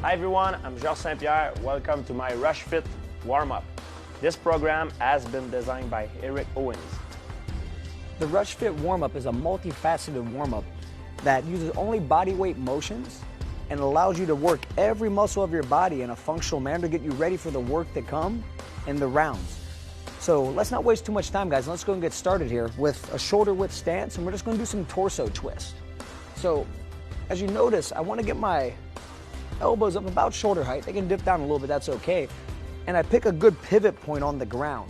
Hi everyone, I'm Georges Saint-Pierre. Welcome to my Rush Fit warm-up. This program has been designed by Eric Owens. The Rush Fit warm-up is a multifaceted warm-up that uses only body weight motions and allows you to work every muscle of your body in a functional manner to get you ready for the work to come and the rounds. So let's not waste too much time, guys. Let's go and get started here with a shoulder width stance, and we're just going to do some torso twist. So as you notice, I want to get my elbows up about shoulder height. They can dip down a little bit, that's okay. And I pick a good pivot point on the ground.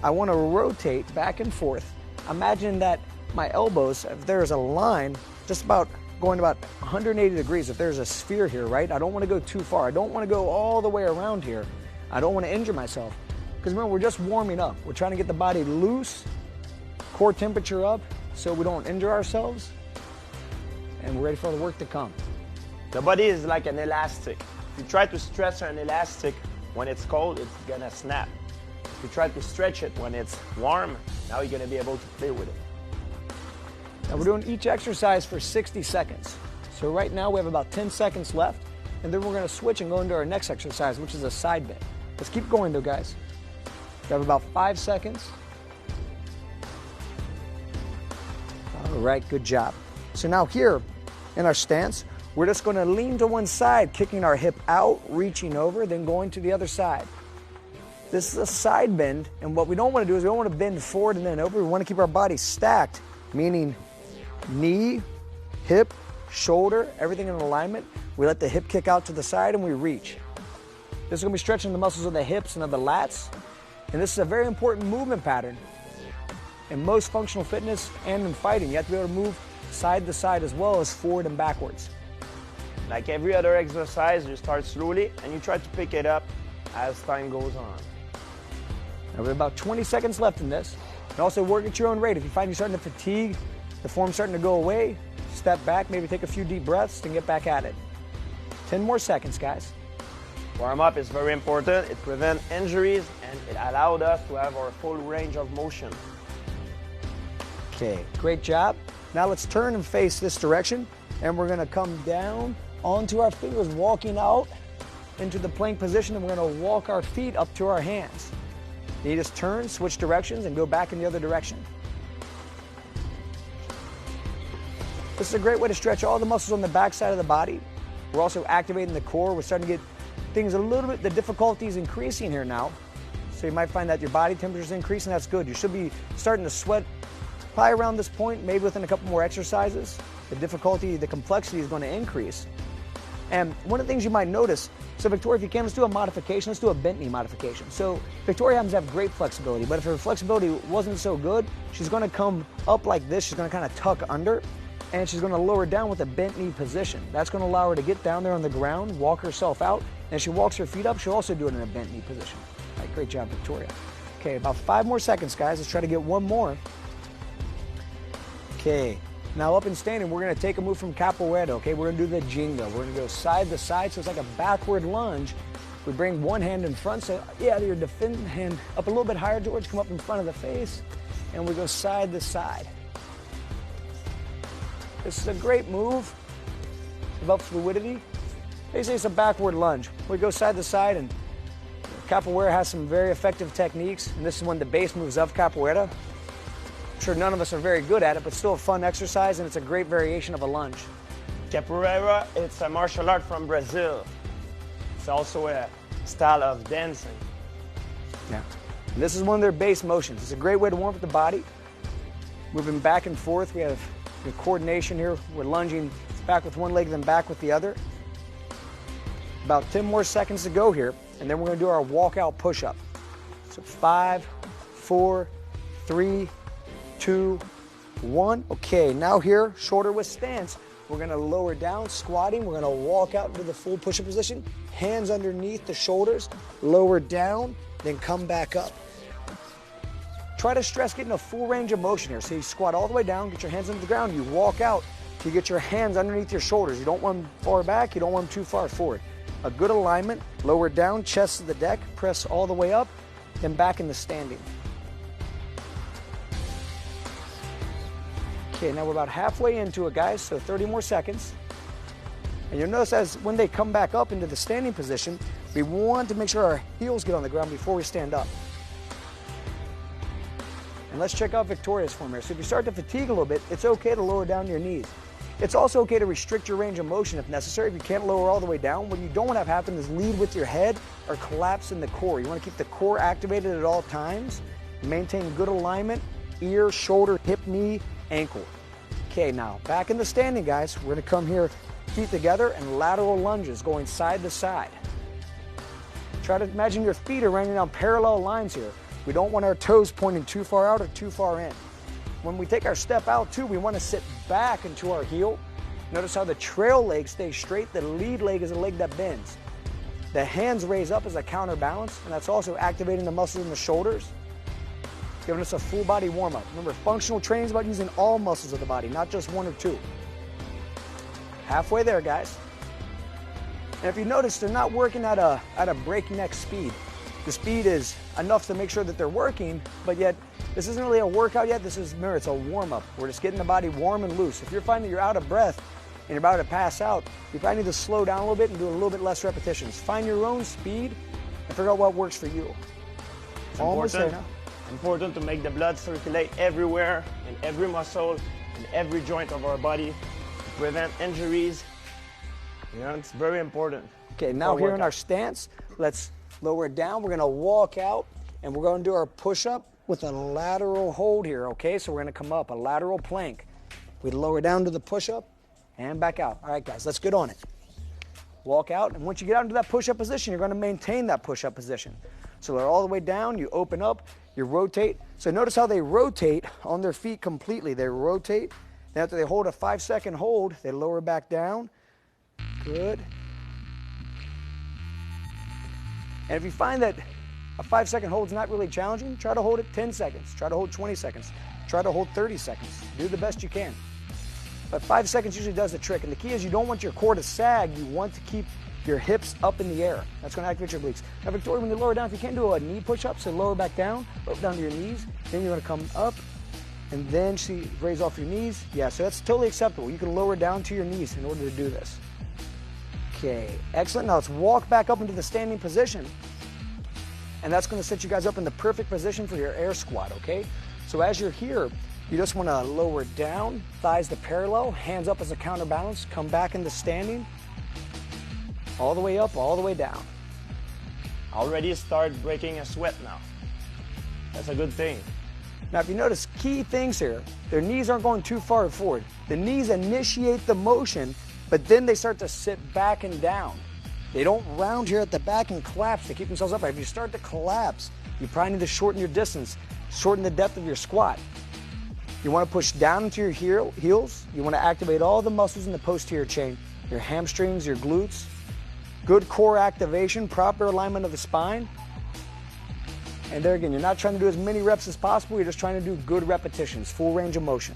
I want to rotate back and forth. Imagine that my elbows, if there's a line, just about going about 180 degrees, if there's a sphere here, right? I don't want to go too far. I don't want to go all the way around here. I don't want to injure myself. Because remember, we're just warming up. We're trying to get the body loose, core temperature up, so we don't injure ourselves, and we're ready for the work to come. The body is like an elastic. If you try to stretch an elastic when it's cold, it's gonna snap. If you try to stretch it when it's warm, now you're gonna be able to play with it. Now we're doing each exercise for 60 seconds. So right now we have about 10 seconds left, and then we're gonna switch and go into our next exercise, which is a side bend. Let's keep going though, guys. We have about 5 seconds. All right, good job. So now here in our stance, we're just going to lean to one side, kicking our hip out, reaching over, then going to the other side. This is a side bend, and what we don't want to do is we don't want to bend forward and then over. We want to keep our body stacked, meaning knee, hip, shoulder, everything in alignment. We let the hip kick out to the side and we reach. This is going to be stretching the muscles of the hips and of the lats. And this is a very important movement pattern. In most functional fitness and in fighting, you have to be able to move side to side as well as forward and backwards. Like every other exercise, you start slowly and you try to pick it up as time goes on. Now we have about 20 seconds left in this. And also work at your own rate. If you find you're starting to fatigue, the form's starting to go away, step back, maybe take a few deep breaths and get back at it. 10 more seconds, guys. Warm-up is very important. It prevents injuries and it allowed us to have our full range of motion. Okay, great job. Now let's turn and face this direction, and we're gonna come down onto our fingers, walking out into the plank position, and we're gonna walk our feet up to our hands. You just turn, switch directions, and go back in the other direction. This is a great way to stretch all the muscles on the back side of the body. We're also activating the core. We're starting to get things a little bit, the difficulty is increasing here now. So you might find that your body temperature is increasing, that's good. You should be starting to sweat probably around this point, maybe within a couple more exercises. The difficulty, the complexity is going to increase. And one of the things you might notice, so Victoria, if you can, let's do a modification. Let's do a bent knee modification. So Victoria happens to have great flexibility, but if her flexibility wasn't so good, she's going to come up like this. She's going to kind of tuck under, and she's going to lower down with a bent knee position. That's going to allow her to get down there on the ground, walk herself out, and as she walks her feet up, she'll also do it in a bent knee position. All right, great job, Victoria. Okay, about 5 more seconds, guys. Let's try to get one more. Okay, now up and standing, we're going to take a move from capoeira, okay? We're going to do the jingo. We're going to go side to side, so it's like a backward lunge. We bring one hand in front, so yeah, your defend hand up a little bit higher, George, come up in front of the face, and we go side to side. This is a great move, about fluidity. They say it's a backward lunge. We go side to side, and capoeira has some very effective techniques, and this is one of the base moves of capoeira. I'm sure none of us are very good at it, but still a fun exercise, and it's a great variation of a lunge. Capoeira, it's a martial art from Brazil. It's also a style of dancing. Yeah. And this is one of their base motions. It's a great way to warm up the body. Moving back and forth, we have the coordination here. We're lunging back with one leg, then back with the other. About 10 more seconds to go here, and then we're going to do our walkout push-up. So 5, 4, 3, 2, 1. Okay, now here, shoulder width stance. We're going to lower down, squatting. We're going to walk out into the full push-up position. Hands underneath the shoulders, lower down, then come back up. Try to stress getting a full range of motion here. So you squat all the way down, get your hands into the ground, you walk out, so you get your hands underneath your shoulders. You don't want them far back, you don't want them too far forward. A good alignment, lower down, chest to the deck, press all the way up, then back into standing. Okay, now we're about halfway into it, guys, so 30 more seconds. And you'll notice as when they come back up into the standing position, we want to make sure our heels get on the ground before we stand up. And let's check out Victoria's form here. So if you start to fatigue a little bit, it's okay to lower down your knees. It's also okay to restrict your range of motion if necessary. If you can't lower all the way down, what you don't want to have happen is lead with your head or collapse in the core. You want to keep the core activated at all times. Maintain good alignment, ear, shoulder, hip, knee, ankle. Okay, now back in the standing, guys. We're going to come here, feet together, and lateral lunges going side to side. Try to imagine your feet are running down parallel lines here. We don't want our toes pointing too far out or too far in. When we take our step out too, we want to sit back into our heel. Notice how the trail leg stays straight, the lead leg is a leg that bends. The hands raise up as a counterbalance, and that's also activating the muscles in the shoulders, giving us a full body warm-up. Remember, functional training is about using all muscles of the body, not just one or two. Halfway there, guys. And if you notice, they're not working at a breakneck speed. The speed is enough to make sure that they're working, but yet this isn't really a workout yet. Remember, it's a warm-up. We're just getting the body warm and loose. If you're finding you're out of breath and you're about to pass out, you probably need to slow down a little bit and do a little bit less repetitions. Find your own speed and figure out what works for you. It's important to make the blood circulate everywhere, in every muscle, in every joint of our body, to prevent injuries. You know, it's very important. Okay, now here in our stance, let's lower it down. We're going to walk out, and we're going to do our push-up with a lateral hold here, okay? So we're going to come up, a lateral plank. We lower down to the push-up and back out. All right, guys, let's get on it. Walk out, and once you get out into that push-up position, you're going to maintain that push-up position. So they're all the way down, you open up, you rotate. So notice how they rotate on their feet completely. They rotate. Then after they hold a 5-second hold, they lower back down. Good. And if you find that a 5-second hold is not really challenging, try to hold it 10 seconds. Try to hold 20 seconds. Try to hold 30 seconds. Do the best you can. But 5 seconds usually does the trick. And the key is you don't want your core to sag. You want to keep your hips up in the air. That's going to activate your obliques. Now, Victoria, when you lower down, if you can't do a knee push-up, so lower back down, down to your knees. Then you're going to come up, and then raise off your knees. Yeah, so that's totally acceptable. You can lower down to your knees in order to do this. Okay, excellent. Now let's walk back up into the standing position. And that's going to set you guys up in the perfect position for your air squat, okay? So as you're here, you just want to lower down, thighs to parallel, hands up as a counterbalance, come back into standing, all the way up, all the way down. Already start breaking a sweat now. That's a good thing. Now if you notice, key things here, their knees aren't going too far forward. The knees initiate the motion, but then they start to sit back and down. They don't round here at the back and collapse to keep themselves upright. If you start to collapse, you probably need to shorten your distance, shorten the depth of your squat. You want to push down into your heels. You want to activate all the muscles in the posterior chain, your hamstrings, your glutes. Good core activation, proper alignment of the spine. And there again, you're not trying to do as many reps as possible. You're just trying to do good repetitions, full range of motion.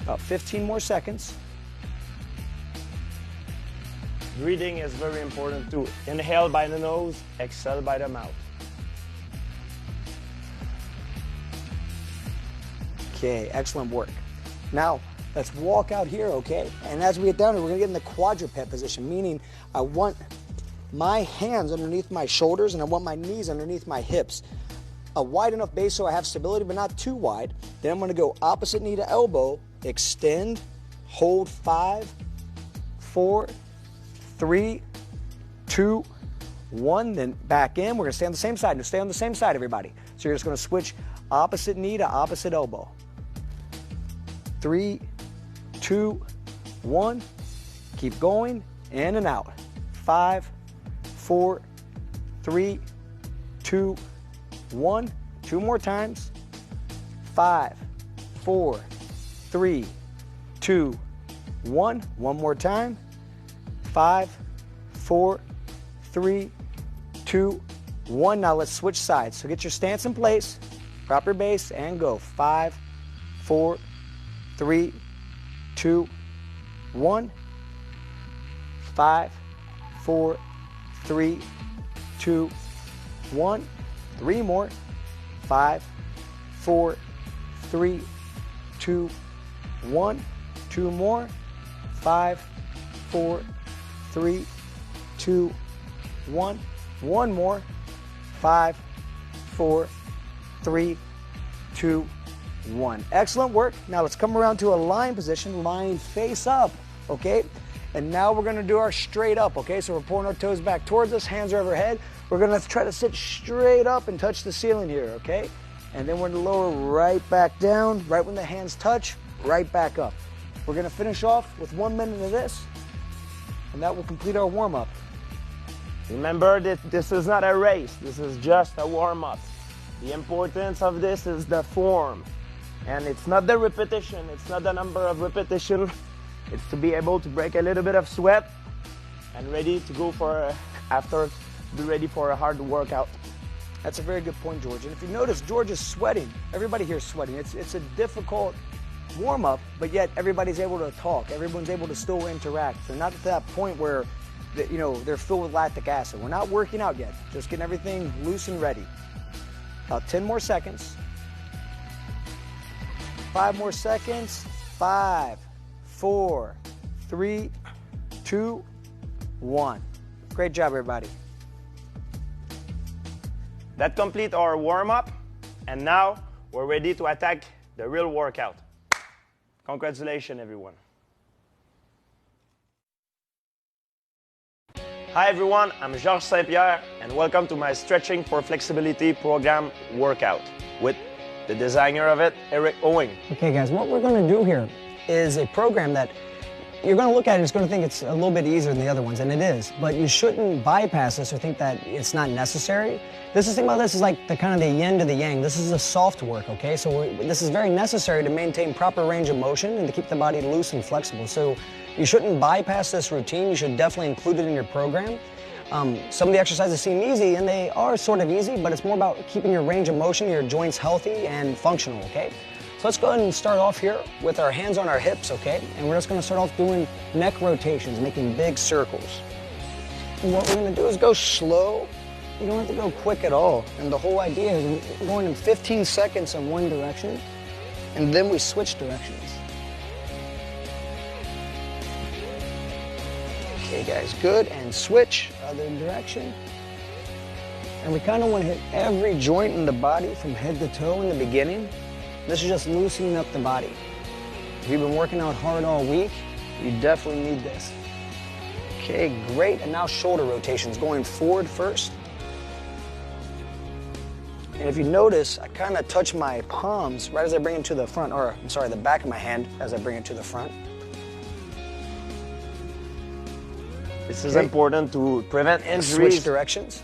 About 15 more seconds. Breathing is very important too. Inhale by the nose, exhale by the mouth. Okay, excellent work. Now, let's walk out here, okay? And as we get down here, we're gonna get in the quadruped position, meaning I want my hands underneath my shoulders and I want my knees underneath my hips. A wide enough base so I have stability, but not too wide. Then I'm gonna go opposite knee to elbow, extend, hold 5, 4, 3, 2, 1, then back in. We're gonna stay on the same side. Now stay on the same side, everybody. So you're just gonna switch opposite knee to opposite elbow. 3, 2, 1. Keep going, in and out. 5, 4, 3, 2, 1. 2 more times. 5, 4, 3, 2, 1. One more time. 5, 4, 3, 2, 1. Now let's switch sides. So get your stance in place, proper base, and go. 5, 4, 3, 2, 1. 5, 4, 3, 2, 1. 3 more. 5, 4, 3, 2, 1. 2 more. 5, 4, 3, 2, 1. One more. 5, 4, 3, 2, 1. Excellent work. Now let's come around to a lying position, lying face up, okay? And now we're gonna do our straight up, okay? So we're pulling our toes back towards us, hands are overhead. We're gonna try to sit straight up and touch the ceiling here, okay? And then we're gonna lower right back down, right when the hands touch, right back up. We're gonna finish off with 1 minute of this, and that will complete our warm-up. Remember that this is not a race, this is just a warm-up. The importance of this is the form. And it's not the repetition, it's not the number of repetition. It's to be able to break a little bit of sweat and ready to go for, after, be ready for a hard workout. That's a very good point, George. And if you notice, George is sweating. Everybody here is sweating. It's a difficult warm-up, but yet everybody's able to talk. Everyone's able to still interact. They're not at that point where they're filled with lactic acid. We're not working out yet. Just getting everything loose and ready. About 10 more seconds. 5 more seconds. 5, 4, 3, 2, 1. Great job, everybody. That completes our warm-up, and now we're ready to attack the real workout. Congratulations, everyone. Hi everyone, I'm Georges Saint-Pierre, and welcome to my Stretching for Flexibility program workout with the designer of it, Eric Owing. Okay guys, what we're going to do here is a program that you're going to look at it and it's going to think it's a little bit easier than the other ones, and it is, but you shouldn't bypass this or think that it's not necessary. This is, think about this as like the kind of the yin to the yang. This is a soft work, okay? So this is very necessary to maintain proper range of motion and to keep the body loose and flexible. So you shouldn't bypass this routine. You should definitely include it in your program. Some of the exercises seem easy, and they are sort of easy, but it's more about keeping your range of motion, your joints healthy and functional, okay? So let's go ahead and start off here with our hands on our hips, okay? And we're just gonna start off doing neck rotations, making big circles. And what we're gonna do is go slow. You don't have to go quick at all. And the whole idea is we're going in 15 seconds in one direction, and then we switch directions. Okay guys, good, and switch, other direction. And we kind of want to hit every joint in the body from head to toe in the beginning. This is just loosening up the body. If you've been working out hard all week, you definitely need this. Okay, great, and now shoulder rotations, going forward first. And if you notice, I kind of touch my palms right as I bring it to the front, or I'm sorry, the back of my hand as I bring it to the front. This is important to prevent injuries. Switch directions.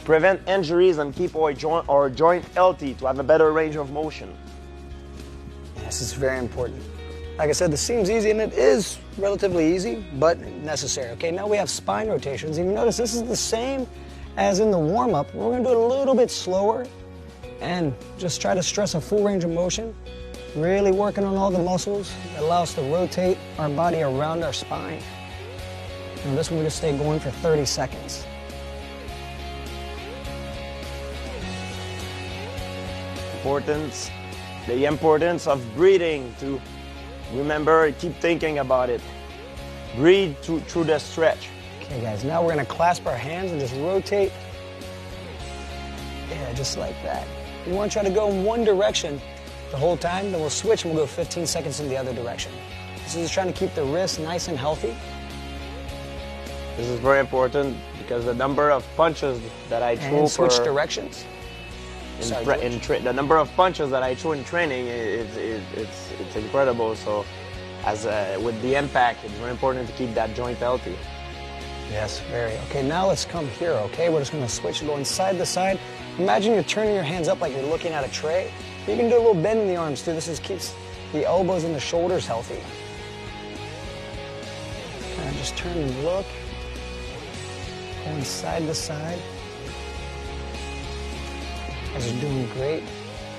Prevent injuries and keep our joint healthy to have a better range of motion. This is very important. Like I said, this seems easy, and it is relatively easy, but necessary. Okay, now we have spine rotations. And you notice this is the same as in the warm-up. We're gonna do it a little bit slower and just try to stress a full range of motion. Really working on all the muscles that allow us to rotate our body around our spine. And this one we just stay going for 30 seconds. The importance of breathing, to remember, keep thinking about it. Breathe through the stretch. Okay guys, now we're gonna clasp our hands and just rotate. Yeah, just like that. You wanna try to go in one direction the whole time, then we'll switch and we'll go 15 seconds in the other direction. This is just trying to keep the wrist nice and healthy. This is very important because the number of punches that I throw and switch directions. The number of punches that I throw in training, it's incredible. So, with the impact, it's very important to keep that joint healthy. Yes, very. Okay, now let's come here, okay? We're just gonna switch, going side to side. Imagine you're turning your hands up like you're looking at a tray. You can do a little bend in the arms too. This keeps the elbows and the shoulders healthy. Kind of just turn and look. Going side to side. You guys are doing great.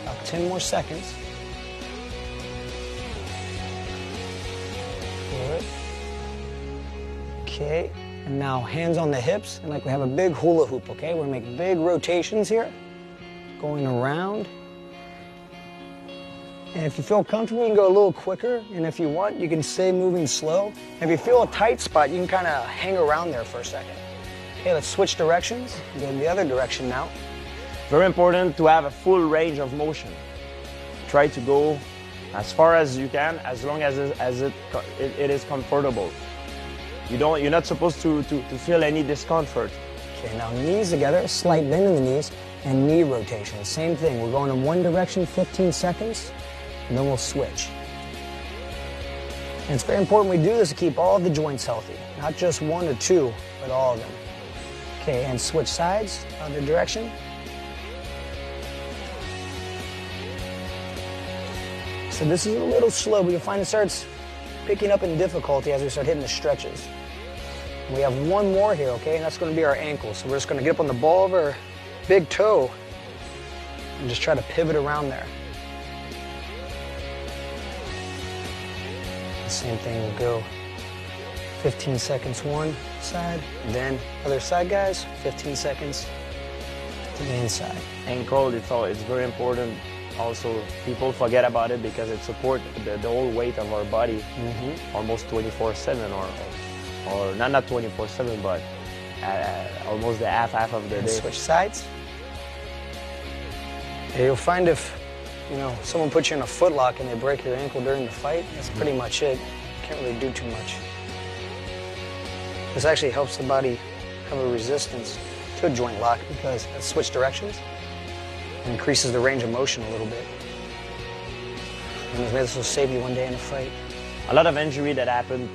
About 10 more seconds. Good. Okay, and now hands on the hips, and like we have a big hula hoop, okay? We're gonna make big rotations here. Going around. And if you feel comfortable, you can go a little quicker. And if you want, you can stay moving slow. And if you feel a tight spot, you can kind of hang around there for a second. Okay, let's switch directions. Go in the other direction now. Very important to have a full range of motion. Try to go as far as you can, as long as it is comfortable. You're not supposed to feel any discomfort. Okay, now knees together, slight bend in the knees, and knee rotation. Same thing, we're going in one direction, 15 seconds, and then we'll switch. And it's very important we do this to keep all of the joints healthy, not just one or two, but all of them. Okay, and switch sides, other direction. So this is a little slow, but you'll find it starts picking up in difficulty as we start hitting the stretches. We have one more here, okay, and that's going to be our ankle. So we're just going to get up on the ball of our big toe and just try to pivot around there. The same thing, we'll go 15 seconds one side, and then other side, guys, 15 seconds to the inside. Ankle, it's very important. Also, people forget about it because it supports the whole weight of our body almost 24/7 or not 24/7, but almost the half of the day. Switch sides. Yeah, you'll find if someone puts you in a foot lock and they break your ankle during the fight, that's pretty much it. You can't really do too much. This actually helps the body have a resistance to a joint lock because it switches directions and increases the range of motion a little bit. And maybe this will save you one day in a fight. A lot of injury that happen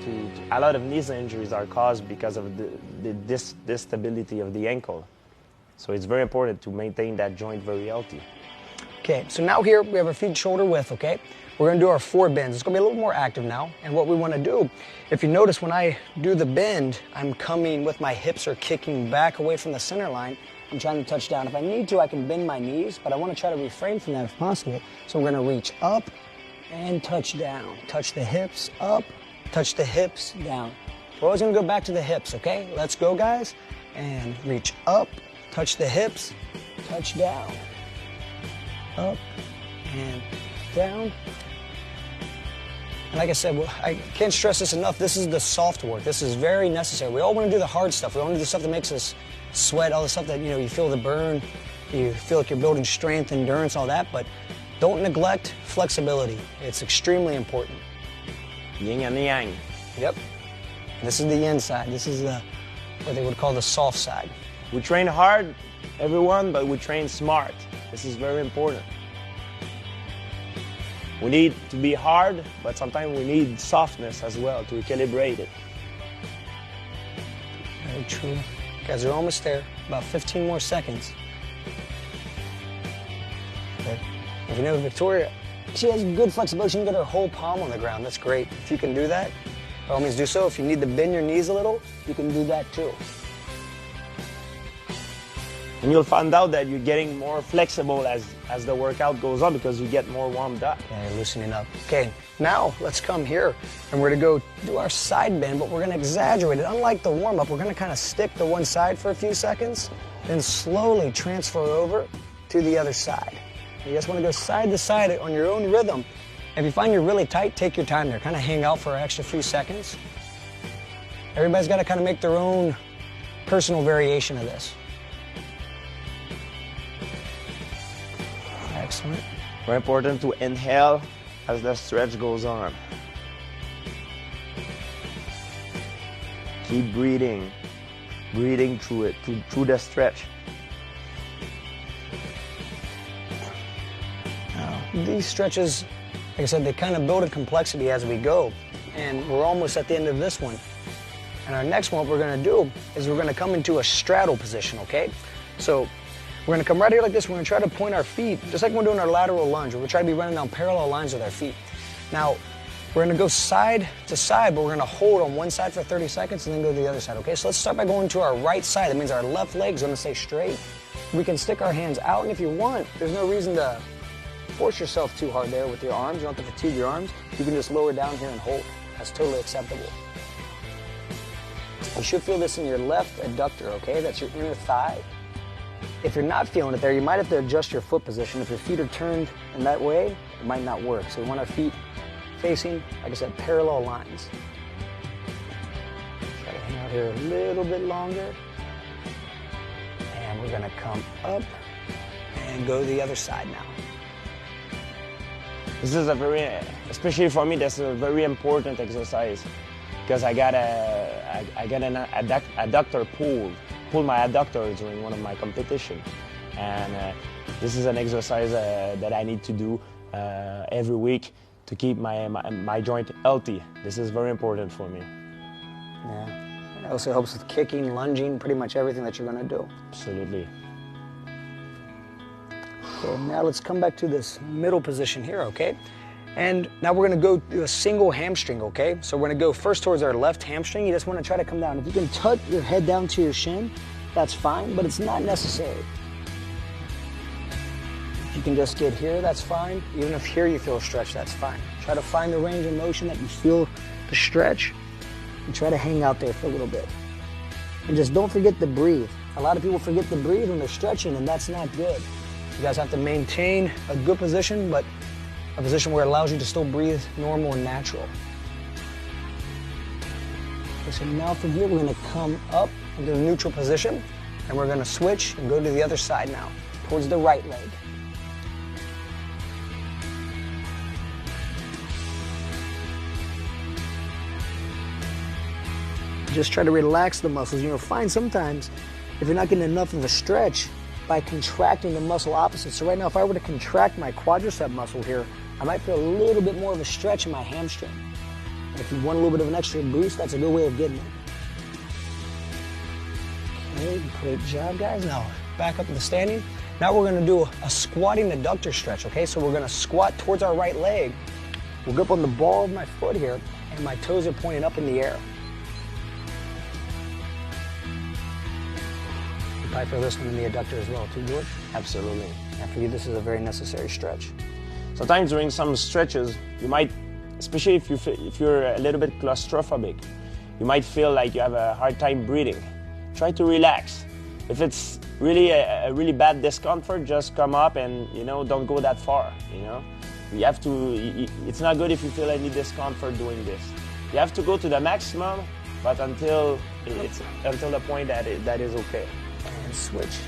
a lot of knee injuries are caused because of the stability of the ankle. So it's very important to maintain that joint very healthy. Okay, so now here we have our feet shoulder width, okay? We're gonna do our 4 bends. It's gonna be a little more active now. And what we wanna do, if you notice when I do the bend, I'm coming with my hips are kicking back away from the center line. I'm trying to touch down. If I need to, I can bend my knees, but I wanna try to refrain from that if possible. So I'm gonna reach up and touch down. Touch the hips up, touch the hips down. We're always gonna go back to the hips, okay? Let's go, guys. And reach up, touch the hips, touch down. Up and down. And like I said, I can't stress this enough. This is the soft work. This is very necessary. We all want to do the hard stuff. We all want to do the stuff that makes us sweat, all the stuff that, you feel the burn, you feel like you're building strength, endurance, all that, but don't neglect flexibility. It's extremely important. Yin and yang. Yep. And this is the yin side. This is what they would call the soft side. We train hard, everyone, but we train smart. This is very important. We need to be hard, but sometimes we need softness as well to calibrate it. Very true. You guys are almost there. About 15 more seconds. Okay. If you know Victoria, she has good flexibility. She can get her whole palm on the ground. That's great. If you can do that, by all means do so. If you need to bend your knees a little, you can do that too. And you'll find out that you're getting more flexible as the workout goes on because you get more warmed up. Yeah, you're loosening up. Okay, now let's come here and we're gonna go do our side bend, but we're gonna exaggerate it. Unlike the warm-up, we're gonna kind of stick to one side for a few seconds, then slowly transfer over to the other side. You just wanna go side to side on your own rhythm. If you find you're really tight, take your time there. Kind of hang out for an extra few seconds. Everybody's gotta kind of make their own personal variation of this. Excellent. Very important to inhale as the stretch goes on. Keep breathing through it, through the stretch. Now, these stretches, like I said, they kind of build in complexity as we go. And we're almost at the end of this one. And our next one, what we're gonna do is we're gonna come into a straddle position, okay? So we're gonna come right here like this. We're gonna try to point our feet, just like we're doing our lateral lunge. We're gonna try to be running down parallel lines with our feet. Now, we're gonna go side to side, but we're gonna hold on one side for 30 seconds and then go to the other side, okay? So let's start by going to our right side. That means our left leg's gonna stay straight. We can stick our hands out, and if you want, there's no reason to force yourself too hard there with your arms. You don't have to fatigue your arms. You can just lower down here and hold. That's totally acceptable. You should feel this in your left adductor, okay? That's your inner thigh. If you're not feeling it there, you might have to adjust your foot position. If your feet are turned in that way, it might not work. So we want our feet facing, like I said, parallel lines. Try to hang out here a little bit longer. And we're gonna come up and go to the other side now. This is a very, especially for me, that's a very important exercise because I got an adductor pull my adductor during one of my competition, and this is an exercise that I need to do every week to keep my joint healthy. This is very important for me. Yeah, it also helps with kicking, lunging, pretty much everything that you're gonna do. Absolutely. So now let's come back to this middle position here, okay? And now we're gonna go do a single hamstring, okay? So we're gonna go first towards our left hamstring. You just wanna try to come down. If you can tuck your head down to your shin, that's fine, but it's not necessary. If you can just get here, that's fine. Even if here you feel a stretch, that's fine. Try to find the range of motion that you feel the stretch and try to hang out there for a little bit. And just don't forget to breathe. A lot of people forget to breathe when they're stretching, and that's not good. You guys have to maintain a good position, but a position where it allows you to still breathe normal and natural. Okay, so now from here, we're gonna come up into the neutral position, and we're gonna switch and go to the other side now, towards the right leg. Just try to relax the muscles. You know, find sometimes if you're not getting enough of a stretch, by contracting the muscle opposite. So right now, if I were to contract my quadricep muscle here, I might feel a little bit more of a stretch in my hamstring. And if you want a little bit of an extra boost, that's a good way of getting it. Okay, great job, guys. Now, back up to the standing. Now we're gonna do a squatting adductor stretch, okay? So we're gonna squat towards our right leg. We'll go up on the ball of my foot here, and my toes are pointing up in the air. I feel this one in the adductor as well, too, George? Absolutely. And for you, this is a very necessary stretch. Sometimes during some stretches, you might, especially if you're a little bit claustrophobic, you might feel like you have a hard time breathing. Try to relax. If it's really a really bad discomfort, just come up and, you know, don't go that far, you know? You have to, it's not good if you feel any discomfort doing this. You have to go to the maximum, but until the point that that is okay. And switch.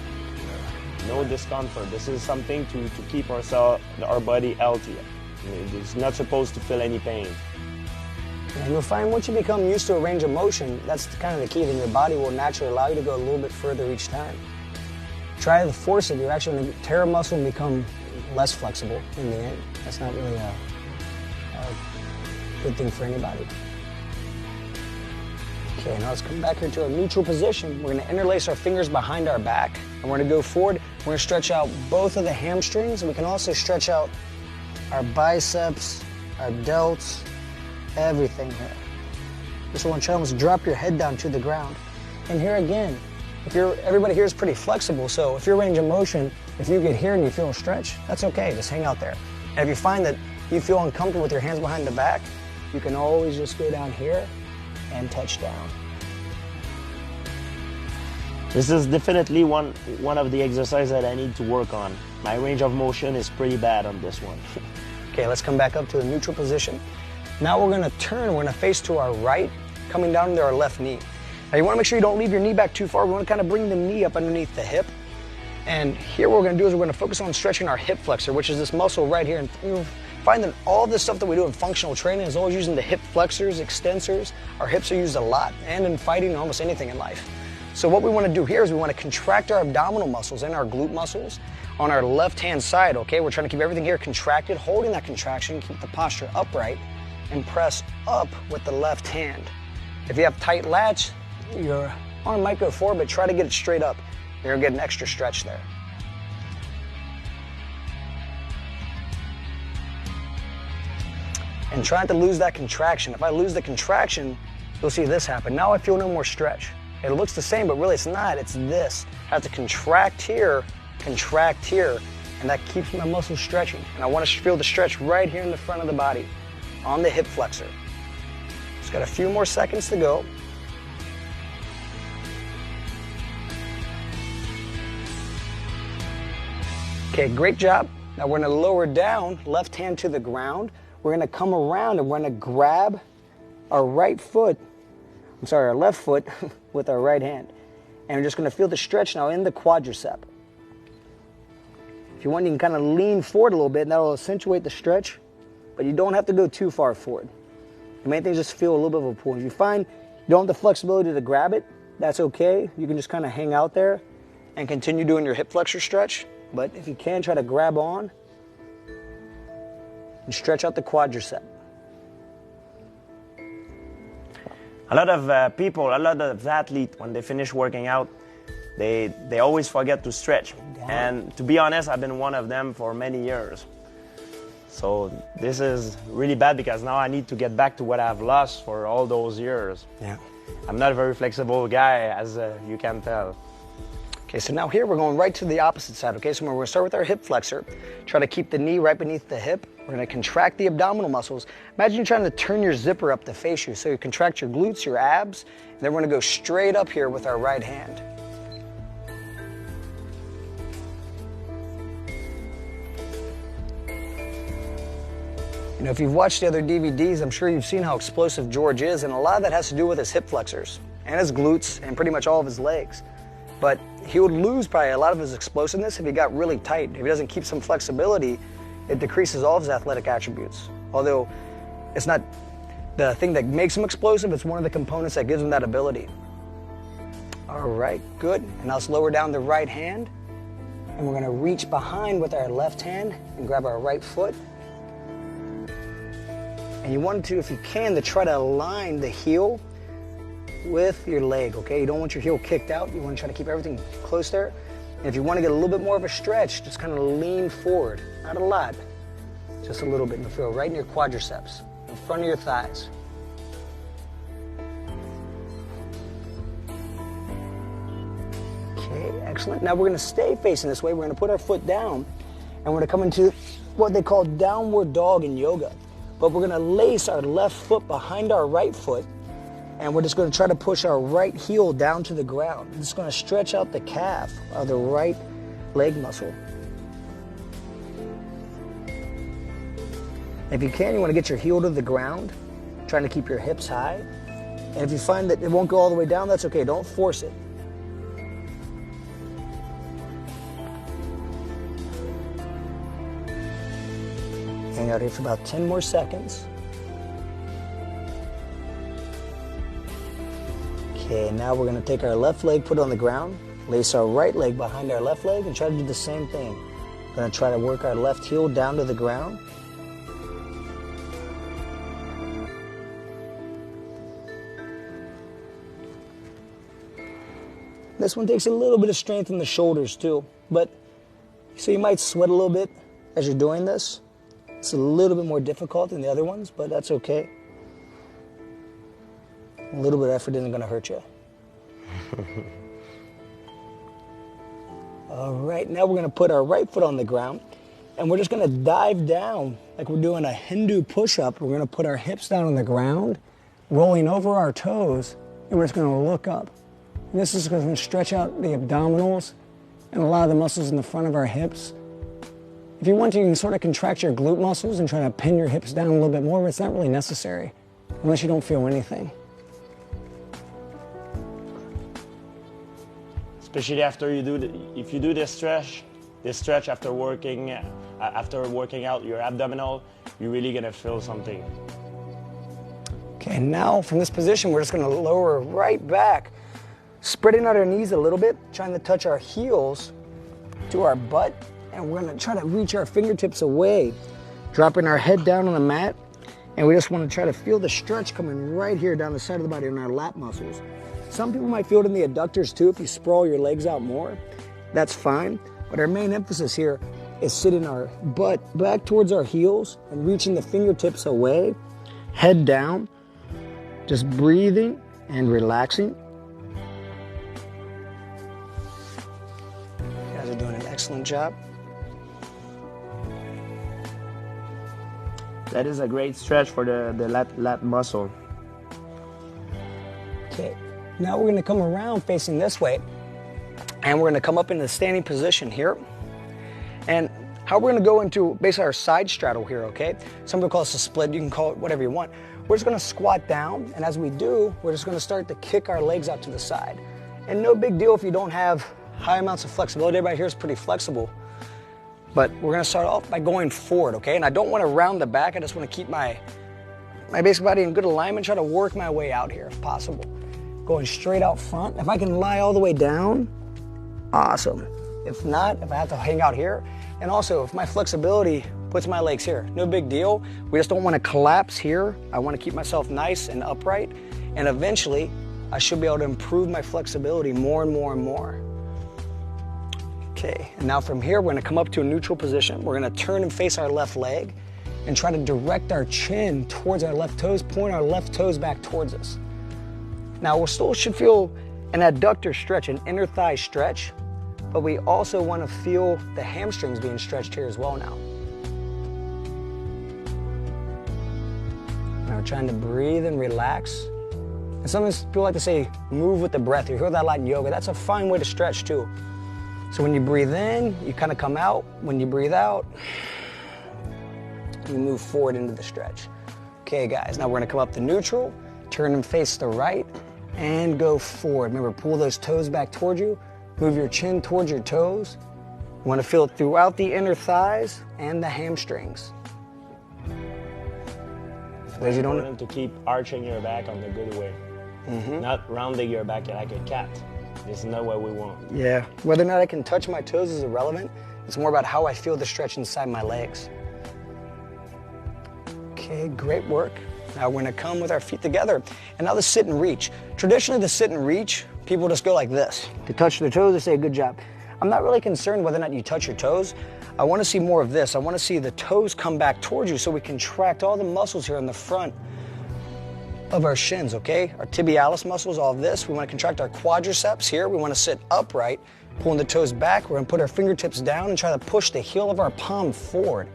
No discomfort. This is something to keep our body healthy. It's not supposed to feel any pain. And you'll find once you become used to a range of motion, that's kind of the key. Then your body will naturally allow you to go a little bit further each time. Try to force it. You're actually going to tear a muscle and become less flexible in the end. That's not really a good thing for anybody. Okay, now let's come back here to a neutral position. We're gonna interlace our fingers behind our back, and we're gonna go forward. We're gonna stretch out both of the hamstrings, and we can also stretch out our biceps, our delts, everything here. Just wanna try to drop your head down to the ground. And here again, everybody here is pretty flexible, so if your range of motion, if you get here and you feel a stretch, that's okay, just hang out there. And if you find that you feel uncomfortable with your hands behind the back, you can always just go down here and touch down. This is definitely one of the exercises that I need to work on. My range of motion is pretty bad on this one. Okay, let's come back up to the neutral position. Now we're gonna turn, we're gonna face to our right, coming down to our left knee. Now you wanna make sure you don't leave your knee back too far. We wanna kind of bring the knee up underneath the hip. And here what we're gonna do is we're gonna focus on stretching our hip flexor, which is this muscle right here. And you'll find that all this stuff that we do in functional training is always using the hip flexors, extensors. Our hips are used a lot, and in fighting and almost anything in life. So what we wanna do here is we wanna contract our abdominal muscles and our glute muscles on our left-hand side, okay? We're trying to keep everything here contracted, holding that contraction, keep the posture upright, and press up with the left hand. If you have tight lats, your arm might go forward, but try to get it straight up. You're gonna get an extra stretch there. And try not to lose that contraction. If I lose the contraction, you'll see this happen. Now I feel no more stretch. It looks the same, but really it's not, it's this. I have to contract here, and that keeps my muscles stretching. And I want to feel the stretch right here in the front of the body, on the hip flexor. Just got a few more seconds to go. Okay, great job. Now we're gonna lower down, left hand to the ground. We're gonna come around and we're gonna grab our left foot with our right hand. And we're just gonna feel the stretch now in the quadricep. If you want, you can kind of lean forward a little bit and that'll accentuate the stretch, but you don't have to go too far forward. The main thing is just feel a little bit of a pull. If you find you don't have the flexibility to grab it, that's okay. You can just kind of hang out there and continue doing your hip flexor stretch. But if you can, try to grab on and stretch out the quadricep. A lot of people, a lot of athletes, when they finish working out, they always forget to stretch. And to be honest, I've been one of them for many years. So this is really bad because now I need to get back to what I've lost for all those years. Yeah. I'm not a very flexible guy, as you can tell. Okay, so now here we're going right to the opposite side, okay? So we're gonna start with our hip flexor. Try to keep the knee right beneath the hip. We're gonna contract the abdominal muscles. Imagine you're trying to turn your zipper up to face you. So you contract your glutes, your abs, and then we're gonna go straight up here with our right hand. You know, if you've watched the other DVDs, I'm sure you've seen how explosive George is, and a lot of that has to do with his hip flexors and his glutes and pretty much all of his legs. But he would lose probably a lot of his explosiveness if he got really tight. If he doesn't keep some flexibility, it decreases all of his athletic attributes. Although it's not the thing that makes him explosive, it's one of the components that gives him that ability. All right, good. And now let's lower down the right hand, and we're gonna reach behind with our left hand and grab our right foot. And you want to, if you can, to try to align the heel with your leg, okay? You don't want your heel kicked out. You want to try to keep everything close there. And if you want to get a little bit more of a stretch, just kind of lean forward. Not a lot, just a little bit. And you'll feel right in your quadriceps, in front of your thighs. Okay, excellent. Now we're going to stay facing this way. We're going to put our foot down, and we're going to come into what they call downward dog in yoga. But we're gonna lace our left foot behind our right foot, and we're just gonna try to push our right heel down to the ground. We're just gonna stretch out the calf of the right leg muscle. If you can, you wanna get your heel to the ground, trying to keep your hips high. And if you find that it won't go all the way down, that's okay, don't force it. Hang out here for about 10 more seconds. Okay, now we're gonna take our left leg, put it on the ground, lace our right leg behind our left leg, and try to do the same thing. We're gonna try to work our left heel down to the ground. This one takes a little bit of strength in the shoulders too, but so you might sweat a little bit as you're doing this. It's a little bit more difficult than the other ones, but that's okay. A little bit of effort isn't going to hurt you. All right, now we're going to put our right foot on the ground, and we're just going to dive down like we're doing a Hindu push-up. We're going to put our hips down on the ground, rolling over our toes, and we're just going to look up. And this is going to stretch out the abdominals and a lot of the muscles in the front of our hips. If you want to, you can sort of contract your glute muscles and try to pin your hips down a little bit more, but it's not really necessary unless you don't feel anything. Especially after you do, if you do this stretch after working out your abdominal, you're really gonna feel something. Okay, now from this position, we're just gonna lower right back, spreading out our knees a little bit, trying to touch our heels to our butt. And we're gonna try to reach our fingertips away, dropping our head down on the mat. And we just wanna try to feel the stretch coming right here down the side of the body in our lat muscles. Some people might feel it in the adductors too. If you sprawl your legs out more, that's fine. But our main emphasis here is sitting our butt back towards our heels and reaching the fingertips away, head down, just breathing and relaxing. You guys are doing an excellent job. That is a great stretch for the lat muscle. Okay, now we're gonna come around facing this way, and we're gonna come up into the standing position here. And how we're gonna go into basically our side straddle here, okay? Some people call this a split, you can call it whatever you want. We're just gonna squat down, and as we do, we're just gonna start to kick our legs out to the side. And no big deal if you don't have high amounts of flexibility. Everybody here is pretty flexible. But we're gonna start off by going forward, okay? And I don't wanna round the back, I just wanna keep my basic body in good alignment, try to work my way out here if possible. Going straight out front. If I can lie all the way down, awesome. If not, if I have to hang out here, and also if my flexibility puts my legs here, no big deal. We just don't wanna collapse here. I wanna keep myself nice and upright, and eventually I should be able to improve my flexibility more and more and more. Okay, and now from here, we're gonna come up to a neutral position. We're gonna turn and face our left leg and try to direct our chin towards our left toes, point our left toes back towards us. Now, we still should feel an adductor stretch, an inner thigh stretch, but we also wanna feel the hamstrings being stretched here as well now. Now we're trying to breathe and relax. And sometimes people like to say, move with the breath. You hear that a lot in yoga. That's a fine way to stretch too. So when you breathe in, you kind of come out. When you breathe out, you move forward into the stretch. Okay, guys, now we're gonna come up to neutral, turn and face the right, and go forward. Remember, pull those toes back towards you, move your chin towards your toes. You wanna feel it throughout the inner thighs and the hamstrings. It's important to keep arching your back on the good way, not rounding your back like a cat. This is not what we want. Yeah, whether or not I can touch my toes is irrelevant. It's more about how I feel the stretch inside my legs. Okay, great work. Now we're gonna come with our feet together. And now the sit and reach. Traditionally, the sit and reach, people just go like this. To touch their toes, they say, good job. I'm not really concerned whether or not you touch your toes. I wanna see more of this. I wanna see the toes come back towards you so we contract all the muscles here in the front of our shins, okay? Our tibialis muscles, all of this. We wanna contract our quadriceps here. We wanna sit upright, pulling the toes back. We're gonna put our fingertips down and try to push the heel of our palm forward.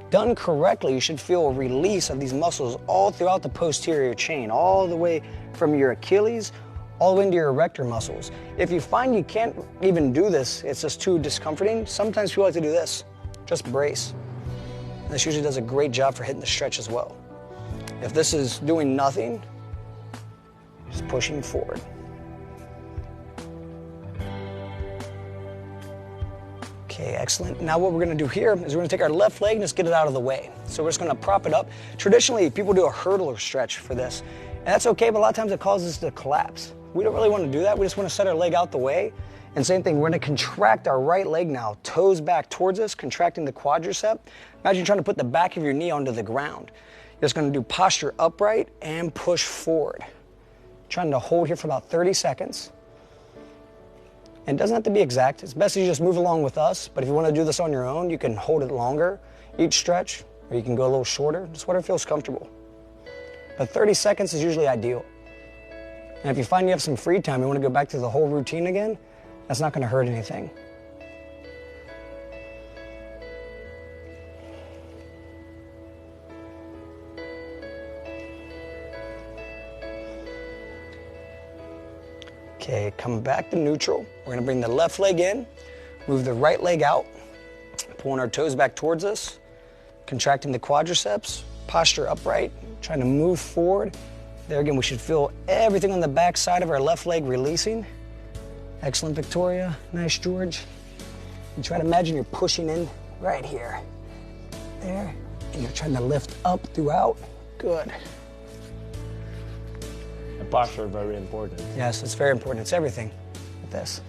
Done correctly, you should feel a release of these muscles all throughout the posterior chain, all the way from your Achilles, all the way into your erector muscles. If you find you can't even do this, it's just too discomforting, sometimes people like to do this, just brace. And this usually does a great job for hitting the stretch as well. If this is doing nothing, just pushing forward. Okay, excellent. Now what we're gonna do here is we're gonna take our left leg and just get it out of the way. So we're just gonna prop it up. Traditionally, people do a hurdler stretch for this. And that's okay, but a lot of times it causes us to collapse. We don't really wanna do that. We just wanna set our leg out the way. And same thing, we're gonna contract our right leg now, toes back towards us, contracting the quadricep. Imagine trying to put the back of your knee onto the ground. You're just gonna do posture upright and push forward. Trying to hold here for about 30 seconds. And it doesn't have to be exact. It's best if you just move along with us, but if you wanna do this on your own, you can hold it longer, each stretch, or you can go a little shorter, just whatever feels comfortable. But 30 seconds is usually ideal. And if you find you have some free time, you wanna go back to the whole routine again, that's not gonna hurt anything. Okay, come back to neutral. We're gonna bring the left leg in, move the right leg out, pulling our toes back towards us, contracting the quadriceps, posture upright, trying to move forward. There again, we should feel everything on the back side of our left leg releasing. Excellent, Victoria. Nice, George. And try to imagine you're pushing in right here. There. And you're trying to lift up throughout. Good. The posture is very important. Yes, it's very important. It's everything with this.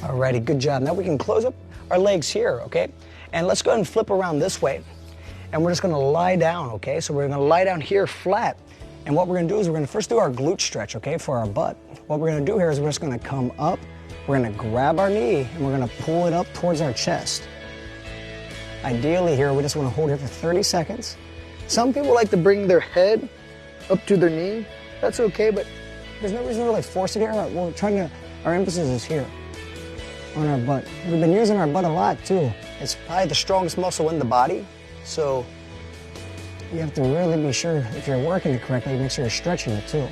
Alrighty, good job. Now we can close up our legs here, okay? And let's go ahead and flip around this way. And we're just gonna lie down, okay? So we're gonna lie down here flat. And what we're gonna do is we're gonna first do our glute stretch, okay, for our butt. What we're gonna do here is we're just gonna come up, we're gonna grab our knee, and we're gonna pull it up towards our chest. Ideally here, we just wanna hold here for 30 seconds. Some people like to bring their head up to their knee. That's okay, but there's no reason to really force it here. We're trying to, our emphasis is here on our butt. We've been using our butt a lot too. It's probably the strongest muscle in the body, so you have to really be sure if you're working it correctly, make sure you're stretching it too.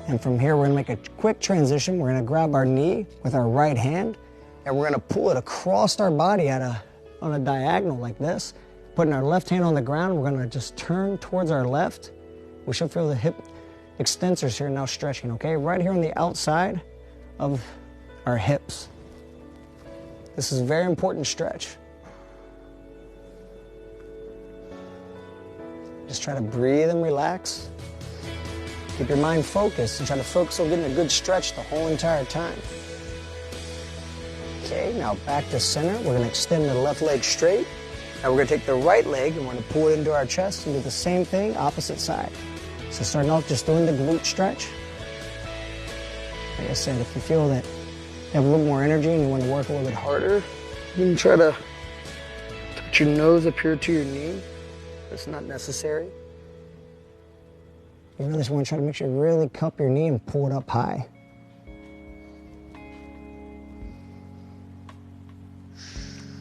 And from here, we're gonna make a quick transition. We're gonna grab our knee with our right hand, and we're gonna pull it across our body on a diagonal like this. Putting our left hand on the ground, we're gonna just turn towards our left. We should feel the hip extensors here now stretching, okay? Right here on the outside of our hips. This is a very important stretch. Just try to breathe and relax. Keep your mind focused and try to focus on getting a good stretch the whole entire time. Okay, now back to center. We're gonna extend the left leg straight. Now we're gonna take the right leg and we're gonna pull it into our chest and do the same thing, opposite side. So starting off just doing the glute stretch. Like I said, if you feel that you have a little more energy and you want to work a little bit harder, you can try to touch your nose up here to your knee. That's not necessary. You really just want to try to make sure you really cup your knee and pull it up high.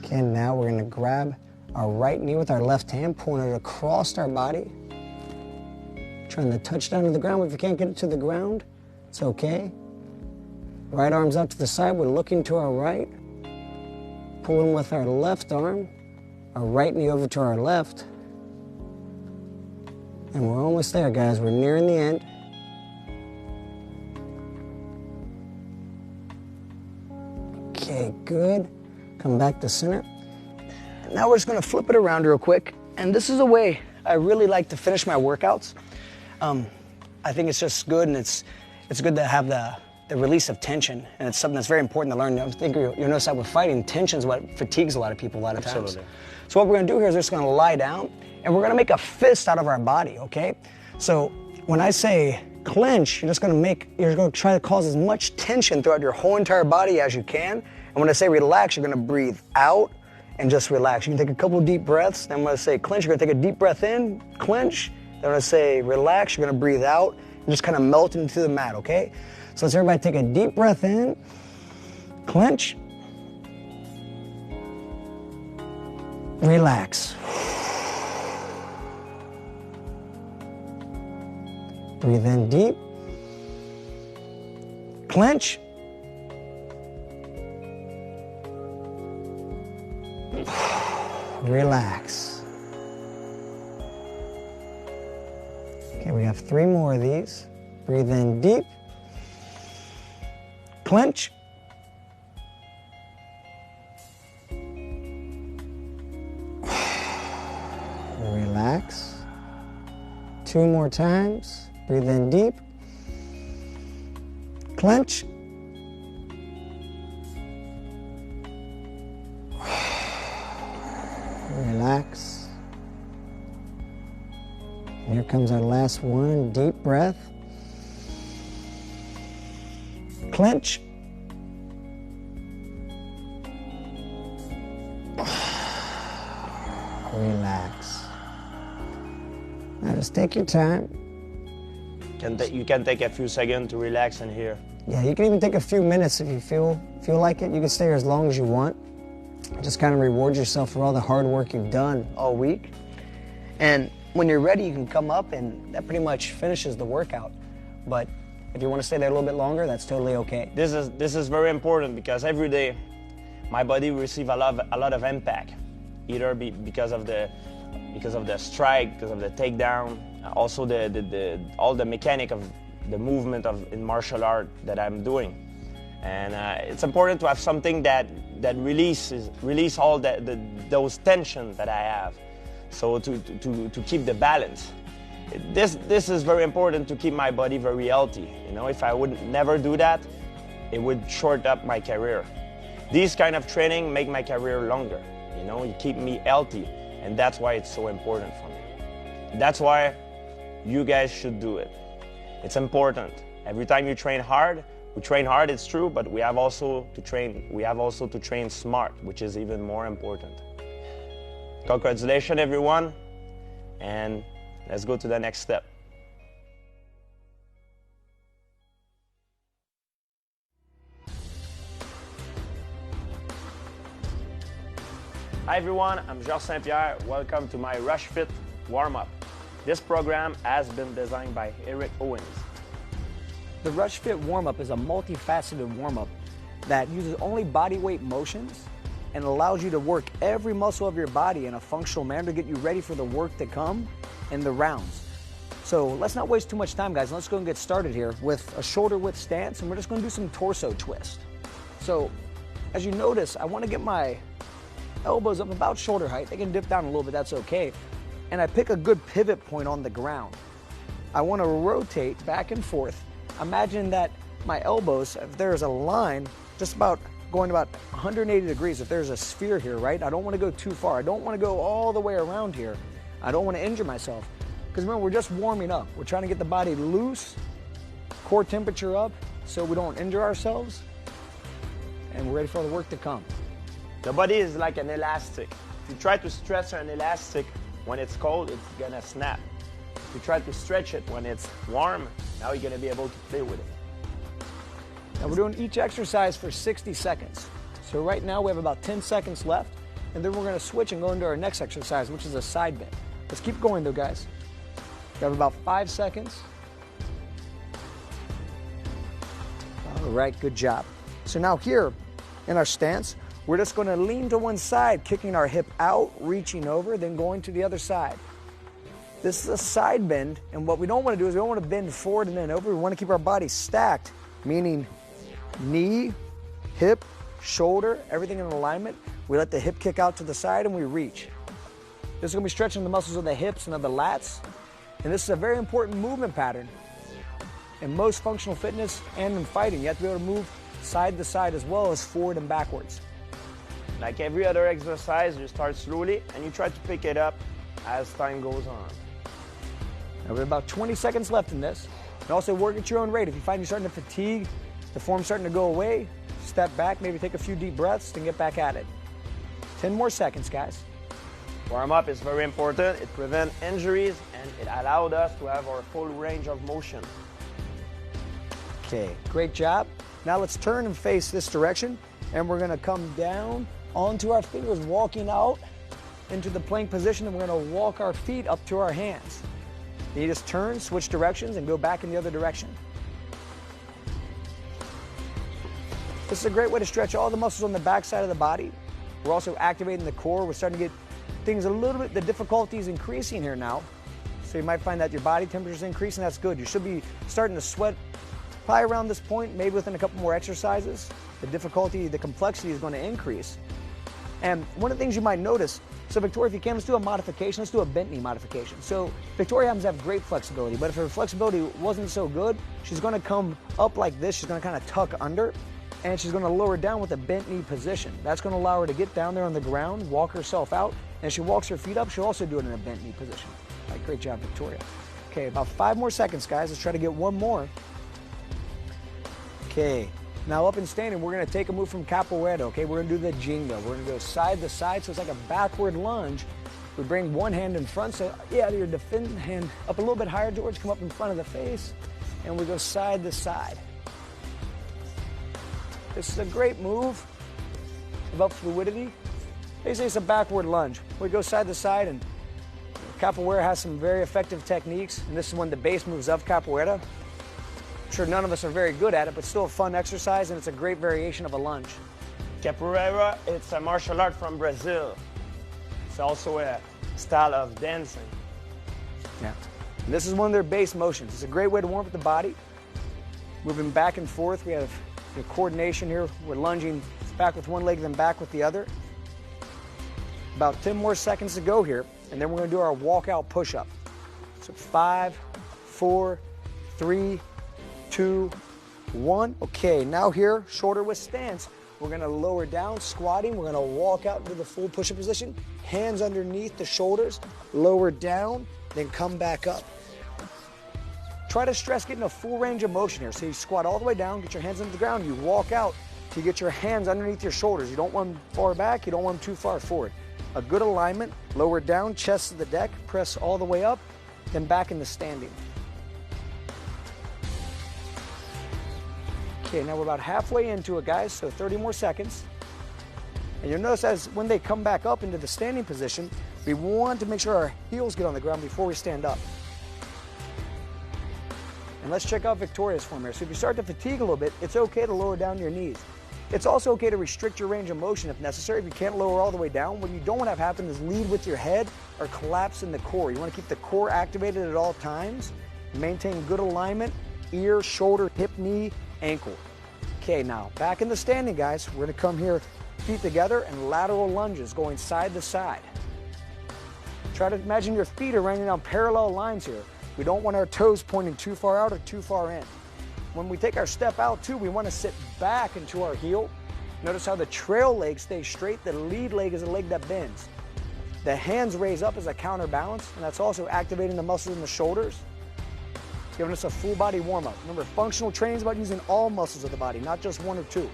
Okay, now we're going to grab our right knee with our left hand, pulling it across our body. Trying to touch down to the ground. If you can't get it to the ground, it's okay. Right arm's out to the side. We're looking to our right. Pulling with our left arm, our right knee over to our left. And we're almost there, guys. We're nearing the end. Okay, good. Come back to center. Now we're just gonna flip it around real quick. And this is a way I really like to finish my workouts. I think it's just good, and it's good to have the release of tension, and it's something that's very important to learn. I think you'll notice that with fighting, tension is what fatigues a lot of people a lot of times. Absolutely. So what we're gonna do here is we're just gonna lie down, and we're gonna make a fist out of our body, okay? So when I say clench, you're gonna try to cause as much tension throughout your whole entire body as you can. And when I say relax, you're gonna breathe out and just relax. You can take a couple deep breaths. Then when I say clench, you're gonna take a deep breath in, clench. Then when I say relax, you're gonna breathe out and just kind of melt into the mat, okay? So let's everybody take a deep breath in, clench, relax. Breathe in deep, clench, relax. Okay, we have 3 more of these. Breathe in deep, clench, relax. 2 more times. Breathe in deep, clench, relax. And here comes our last one. Deep breath, clench, relax. Now just take your time. You can take a few seconds to relax in here. Yeah, you can even take a few minutes if you feel like it. You can stay here as long as you want. Just kind of reward yourself for all the hard work you've done all week. And when you're ready, you can come up, and that pretty much finishes the workout. But if you want to stay there a little bit longer, that's totally okay. This is very important because every day my body receives a lot of impact, either because of the strike, because of the takedown, also all the mechanic of the movement in martial art that I'm doing. And it's important to have something that release all those tensions that I have. So to keep the balance. This is very important to keep my body very healthy. You know, if I would never do that, it would short up my career. These kind of training make my career longer. You know, it keep me healthy, and that's why it's so important for me. That's why you guys should do it. It's important. Every time you train hard, we train hard, it's true, but we have also to train smart, which is even more important. Congratulations, everyone, and let's go to the next step. Hi everyone, I'm Georges Saint-Pierre. Welcome to my Rush Fit warm-up. This program has been designed by Eric Owens. The Rush Fit warm-up is a multifaceted warm-up that uses only body weight motions and allows you to work every muscle of your body in a functional manner to get you ready for the work to come and the rounds. So let's not waste too much time, guys. Let's go and get started here with a shoulder width stance, and we're just going to do some torso twist. So as you notice, I want to get my elbows up about shoulder height. They can dip down a little bit, that's okay. And I pick a good pivot point on the ground. I want to rotate back and forth. Imagine that my elbows, if there's a line, just about going about 180 degrees, if there's a sphere here, right? I don't want to go too far. I don't want to go all the way around here. I don't want to injure myself. Because remember, we're just warming up. We're trying to get the body loose, core temperature up, so we don't injure ourselves, and we're ready for the work to come. The body is like an elastic. If you try to stretch an elastic when it's cold, it's gonna snap. If you try to stretch it when it's warm, now you're gonna be able to play with it. Now we're doing each exercise for 60 seconds. So right now we have about 10 seconds left, and then we're gonna switch and go into our next exercise, which is a side bend. Let's keep going though, guys. We have about 5 seconds. All right, good job. So now here in our stance, we're just gonna lean to one side, kicking our hip out, reaching over, then going to the other side. This is a side bend, and what we don't wanna do is we don't wanna bend forward and then over. We wanna keep our body stacked, meaning knee, hip, shoulder, everything in alignment. We let the hip kick out to the side and we reach. This is gonna be stretching the muscles of the hips and of the lats. And this is a very important movement pattern. In most functional fitness and in fighting, you have to be able to move side to side as well as forward and backwards. Like every other exercise, you start slowly and you try to pick it up as time goes on. Now we have about 20 seconds left in this. And also work at your own rate. If you find you're starting to fatigue, the form's starting to go away, step back, maybe take a few deep breaths, then get back at it. 10 more seconds, guys. Warm up is very important. It prevents injuries and it allowed us to have our full range of motion. Okay, great job. Now let's turn and face this direction, and we're gonna come down onto our fingers, walking out into the plank position, and we're gonna walk our feet up to our hands. You just turn, switch directions, and go back in the other direction. This is a great way to stretch all the muscles on the back side of the body. We're also activating the core. We're starting to get things a little bit, the difficulty is increasing here now. So you might find that your body temperature is increasing, that's good. You should be starting to sweat probably around this point, maybe within a couple more exercises. The difficulty, the complexity is going to increase. And one of the things you might notice, so Victoria, if you can, let's do a modification. Let's do a bent knee modification. So Victoria happens to have great flexibility, but if her flexibility wasn't so good, she's going to come up like this. She's going to kind of tuck under, and she's going to lower down with a bent knee position. That's going to allow her to get down there on the ground, walk herself out, and if she walks her feet up, she'll also do it in a bent knee position. All right, great job, Victoria. Okay, about 5 more seconds, guys. Let's try to get one more. Okay, now up and standing, we're gonna take a move from capoeira, okay? We're gonna do the jingo. We're gonna go side to side, so it's like a backward lunge. We bring one hand in front, so yeah, your defending hand up a little bit higher, George, come up in front of the face, and we go side to side. This is a great move about fluidity. They say it's a backward lunge. We go side to side, and capoeira has some very effective techniques, and this is one of the base moves of capoeira. I'm sure none of us are very good at it, but still a fun exercise, and it's a great variation of a lunge. Capoeira, it's a martial art from Brazil. It's also a style of dancing. Yeah. And this is one of their base motions. It's a great way to warm up the body. Moving back and forth. We have the coordination here. We're lunging back with one leg, then back with the other. About 10 more seconds to go here, and then we're going to do our walkout push-up. So 5, 4, 3, 2, 1. Okay, now here, shoulder width stance. We're gonna lower down, squatting. We're gonna walk out into the full push-up position. Hands underneath the shoulders, lower down, then come back up. Try to stress getting a full range of motion here. So you squat all the way down, get your hands into the ground, you walk out to get your hands underneath your shoulders. You don't want them far back, you don't want them too far forward. A good alignment, lower down, chest to the deck, press all the way up, then back into standing. Okay, now we're about halfway into it, guys, so 30 more seconds. And you'll notice as when they come back up into the standing position, we want to make sure our heels get on the ground before we stand up. And let's check out Victoria's form here. So if you start to fatigue a little bit, it's okay to lower down your knees. It's also okay to restrict your range of motion if necessary. If you can't lower all the way down, what you don't want to have happen is lead with your head or collapse in the core. You want to keep the core activated at all times. Maintain good alignment, ear, shoulder, hip, knee, ankle. Okay, now back in the standing, guys. We're going to come here, feet together, and lateral lunges going side to side. Try to imagine your feet are running on parallel lines here. We don't want our toes pointing too far out or too far in. When we take our step out too, we want to sit back into our heel. Notice how the trail leg stays straight. The lead leg is a leg that bends. The hands raise up as a counterbalance, and that's also activating the muscles in the shoulders, giving us a full body warm-up. Remember, functional training is about using all muscles of the body, not just one or two.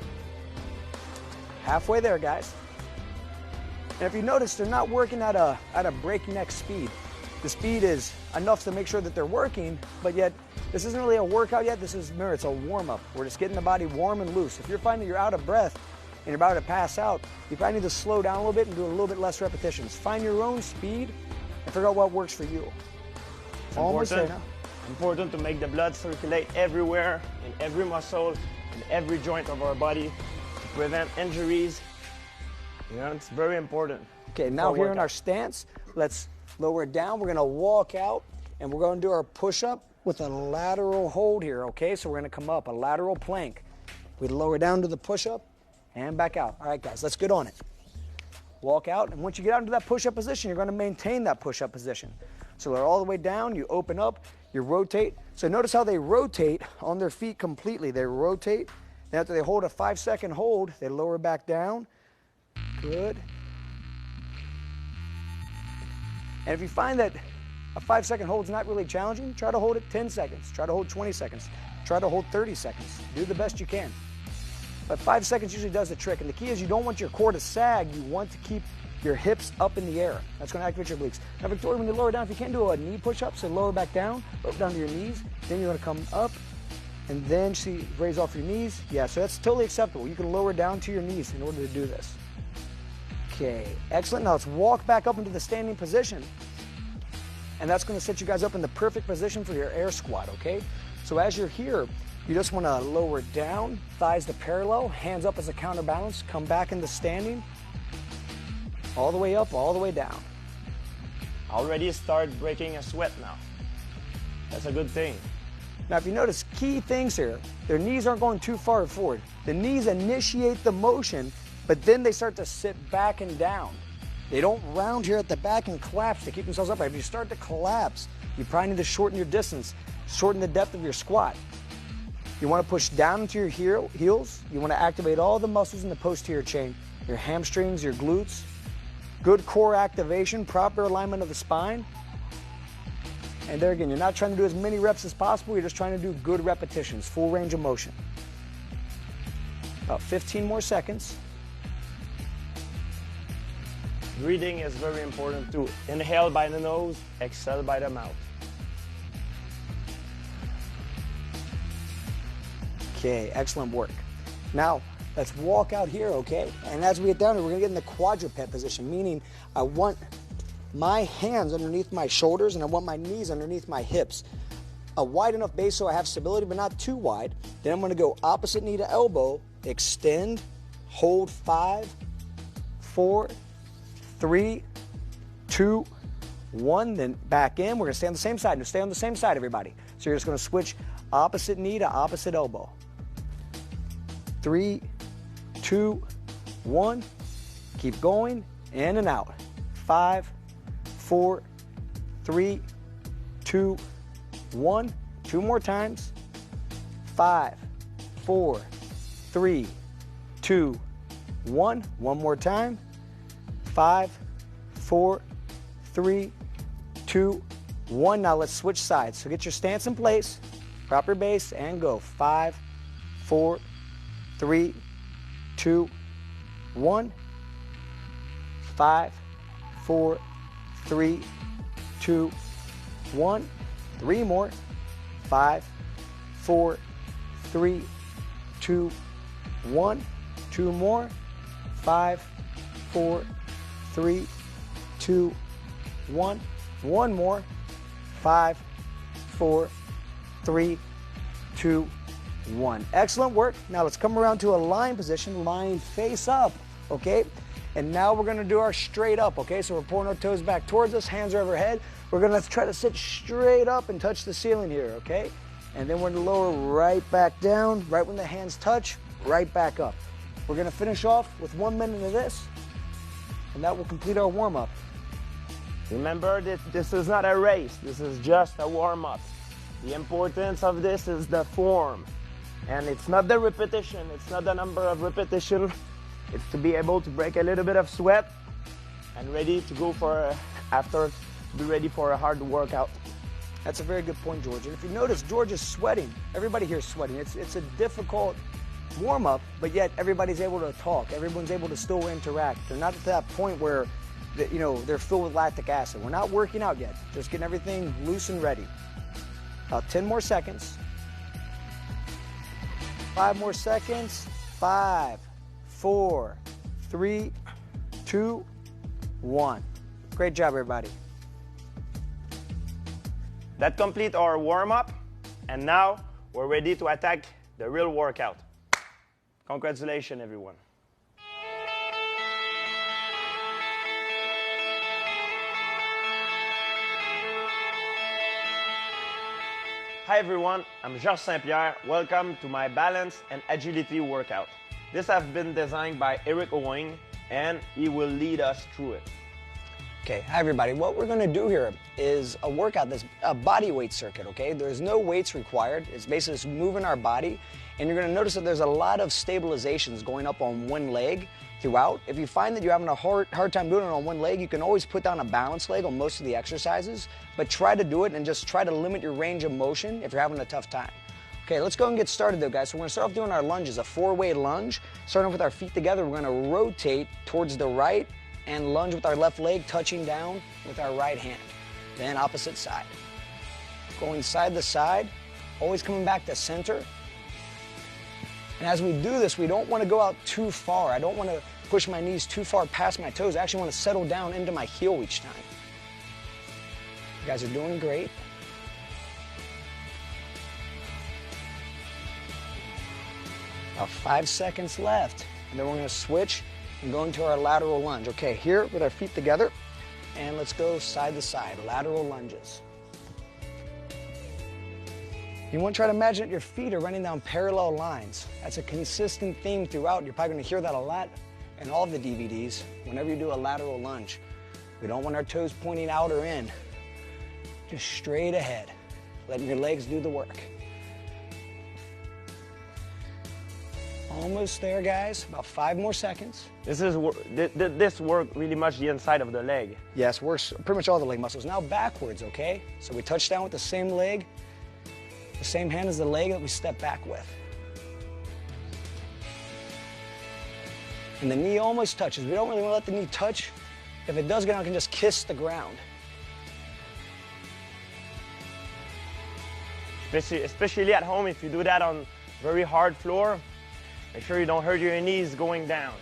Halfway there, guys. And if you notice, they're not working at a breakneck speed. The speed is enough to make sure that they're working, but yet this isn't really a workout yet. Remember, it's a warm-up. We're just getting the body warm and loose. If you're finding you're out of breath and you're about to pass out, you probably need to slow down a little bit and do a little bit less repetitions. Find your own speed and figure out what works for you. It's important to make the blood circulate everywhere, in every muscle, in every joint of our body, to prevent injuries. You know, it's very important. Okay, now here in our stance, let's lower it down. We're going to walk out, and we're going to do our push-up with a lateral hold here, okay? So we're going to come up, a lateral plank. We lower down to the push-up and back out. All right, guys, let's get on it. Walk out, and once you get out into that push-up position, you're going to maintain that push-up position. So they're all the way down, you open up, you rotate. So notice how they rotate on their feet completely. They rotate, and after they hold a 5-second hold, they lower back down. Good. And if you find that a 5-second hold is not really challenging, try to hold it 10 seconds. Try to hold 20 seconds. Try to hold 30 seconds. Do the best you can. But 5 seconds usually does the trick. And the key is you don't want your core to sag. You want to keep your hips up in the air. That's going to activate your obliques. Now, Victoria, when you lower down, if you can't do a knee push-up, so lower back down to your knees. Then you're going to come up, and then raise off your knees. Yeah, so that's totally acceptable. You can lower down to your knees in order to do this. Okay, excellent. Now let's walk back up into the standing position. And that's going to set you guys up in the perfect position for your air squat, okay? So as you're here, you just want to lower down, thighs to parallel, hands up as a counterbalance, come back into standing, all the way up, all the way down. Already start breaking a sweat now. That's a good thing. Now if you notice key things here, their knees aren't going too far forward. The knees initiate the motion, but then they start to sit back and down. They don't round here at the back and collapse to keep themselves upright. If you start to collapse, you probably need to shorten your distance, shorten the depth of your squat. You want to push down into your heels. You want to activate all the muscles in the posterior chain, your hamstrings, your glutes. Good core activation, proper alignment of the spine. And there again, you're not trying to do as many reps as possible. You're just trying to do good repetitions, full range of motion. About 15 more seconds. Breathing is very important too. Inhale by the nose, exhale by the mouth. Okay, excellent work. Now, let's walk out here, okay? And as we get down here, we're gonna get in the quadruped position, meaning I want my hands underneath my shoulders and I want my knees underneath my hips. A wide enough base so I have stability, but not too wide. Then I'm gonna go opposite knee to elbow, extend, hold 5, 4, 3, 2, 1, then back in. We're gonna stay on the same side. Now stay on the same side, everybody. So you're just gonna switch opposite knee to opposite elbow. 3, 2, 1. Keep going, in and out. 5, 4, 3, 2, 1. 2 more times. 5, 4, 3, 2, 1. One more time. 5, 4, 3, 2, 1. Now let's switch sides. So get your stance in place, proper base, and go. 5, 4, 3, 2, 1. 5, 4, 3, 2, 1. 3 more. 5, 4, 3, 2, 1. 2 more. 5, 4, 3, 2, 1. 1 more. 5, 4, 3, 2, 1. Excellent work. Now let's come around to a lying position, lying face up, okay? And now we're gonna do our straight up, okay? So we're pulling our toes back towards us, hands are overhead. We're gonna try to sit straight up and touch the ceiling here, okay? And then we're gonna lower right back down, right when the hands touch, right back up. We're gonna finish off with 1 minute of this, and that will complete our warm-up. Remember that this is not a race, this is just a warm-up. The importance of this is the form. And it's not the repetition, it's not the number of repetition. It's to be able to break a little bit of sweat and ready to go for, after, be ready for a hard workout. That's a very good point, George. And if you notice, George is sweating. Everybody here is sweating. It's a difficult warm-up, but yet everybody's able to talk. Everyone's able to still interact. They're not at that point where, they're filled with lactic acid. We're not working out yet. Just getting everything loose and ready. About 10 more seconds. 5 more seconds. 5, 4, 3, 2, 1. Great job, everybody. That completes our warm-up, and now we're ready to attack the real workout. Congratulations, everyone. Hi everyone, I'm Georges Saint-Pierre. Welcome to my balance and agility workout. This has been designed by Eric Owing, and he will lead us through it. Okay, hi everybody. What we're gonna do here is a workout that's a body weight circuit, okay? There's no weights required. It's basically just moving our body, and you're gonna notice that there's a lot of stabilizations going up on one leg throughout. If you find that you're having a hard time doing it on one leg, you can always put down a balance leg on most of the exercises, but try to do it and just try to limit your range of motion if you're having a tough time. Okay, let's go and get started though, guys. So we're gonna start off doing our lunges, a 4-way lunge. Starting off with our feet together, we're gonna rotate towards the right and lunge with our left leg, touching down with our right hand. Then opposite side. Going side to side, always coming back to center. And as we do this, we don't want to go out too far. I don't want to push my knees too far past my toes. I actually want to settle down into my heel each time. You guys are doing great. About 5 seconds left. And then we're going to switch and go into our lateral lunge. Okay, here with our feet together. And let's go side to side, lateral lunges. You want to try to imagine that your feet are running down parallel lines. That's a consistent theme throughout. You're probably going to hear that a lot in all of the DVDs whenever you do a lateral lunge. We don't want our toes pointing out or in. Just straight ahead, letting your legs do the work. Almost there, guys. About 5 more seconds. This work really much the inside of the leg. Yes, works pretty much all the leg muscles. Now backwards, okay? So we touch down with the same leg, the same hand as the leg that we step back with. And the knee almost touches. We don't really want to let the knee touch. If it does get out, it can just kiss the ground. Especially at home, if you do that on very hard floor, make sure you don't hurt your knees going down.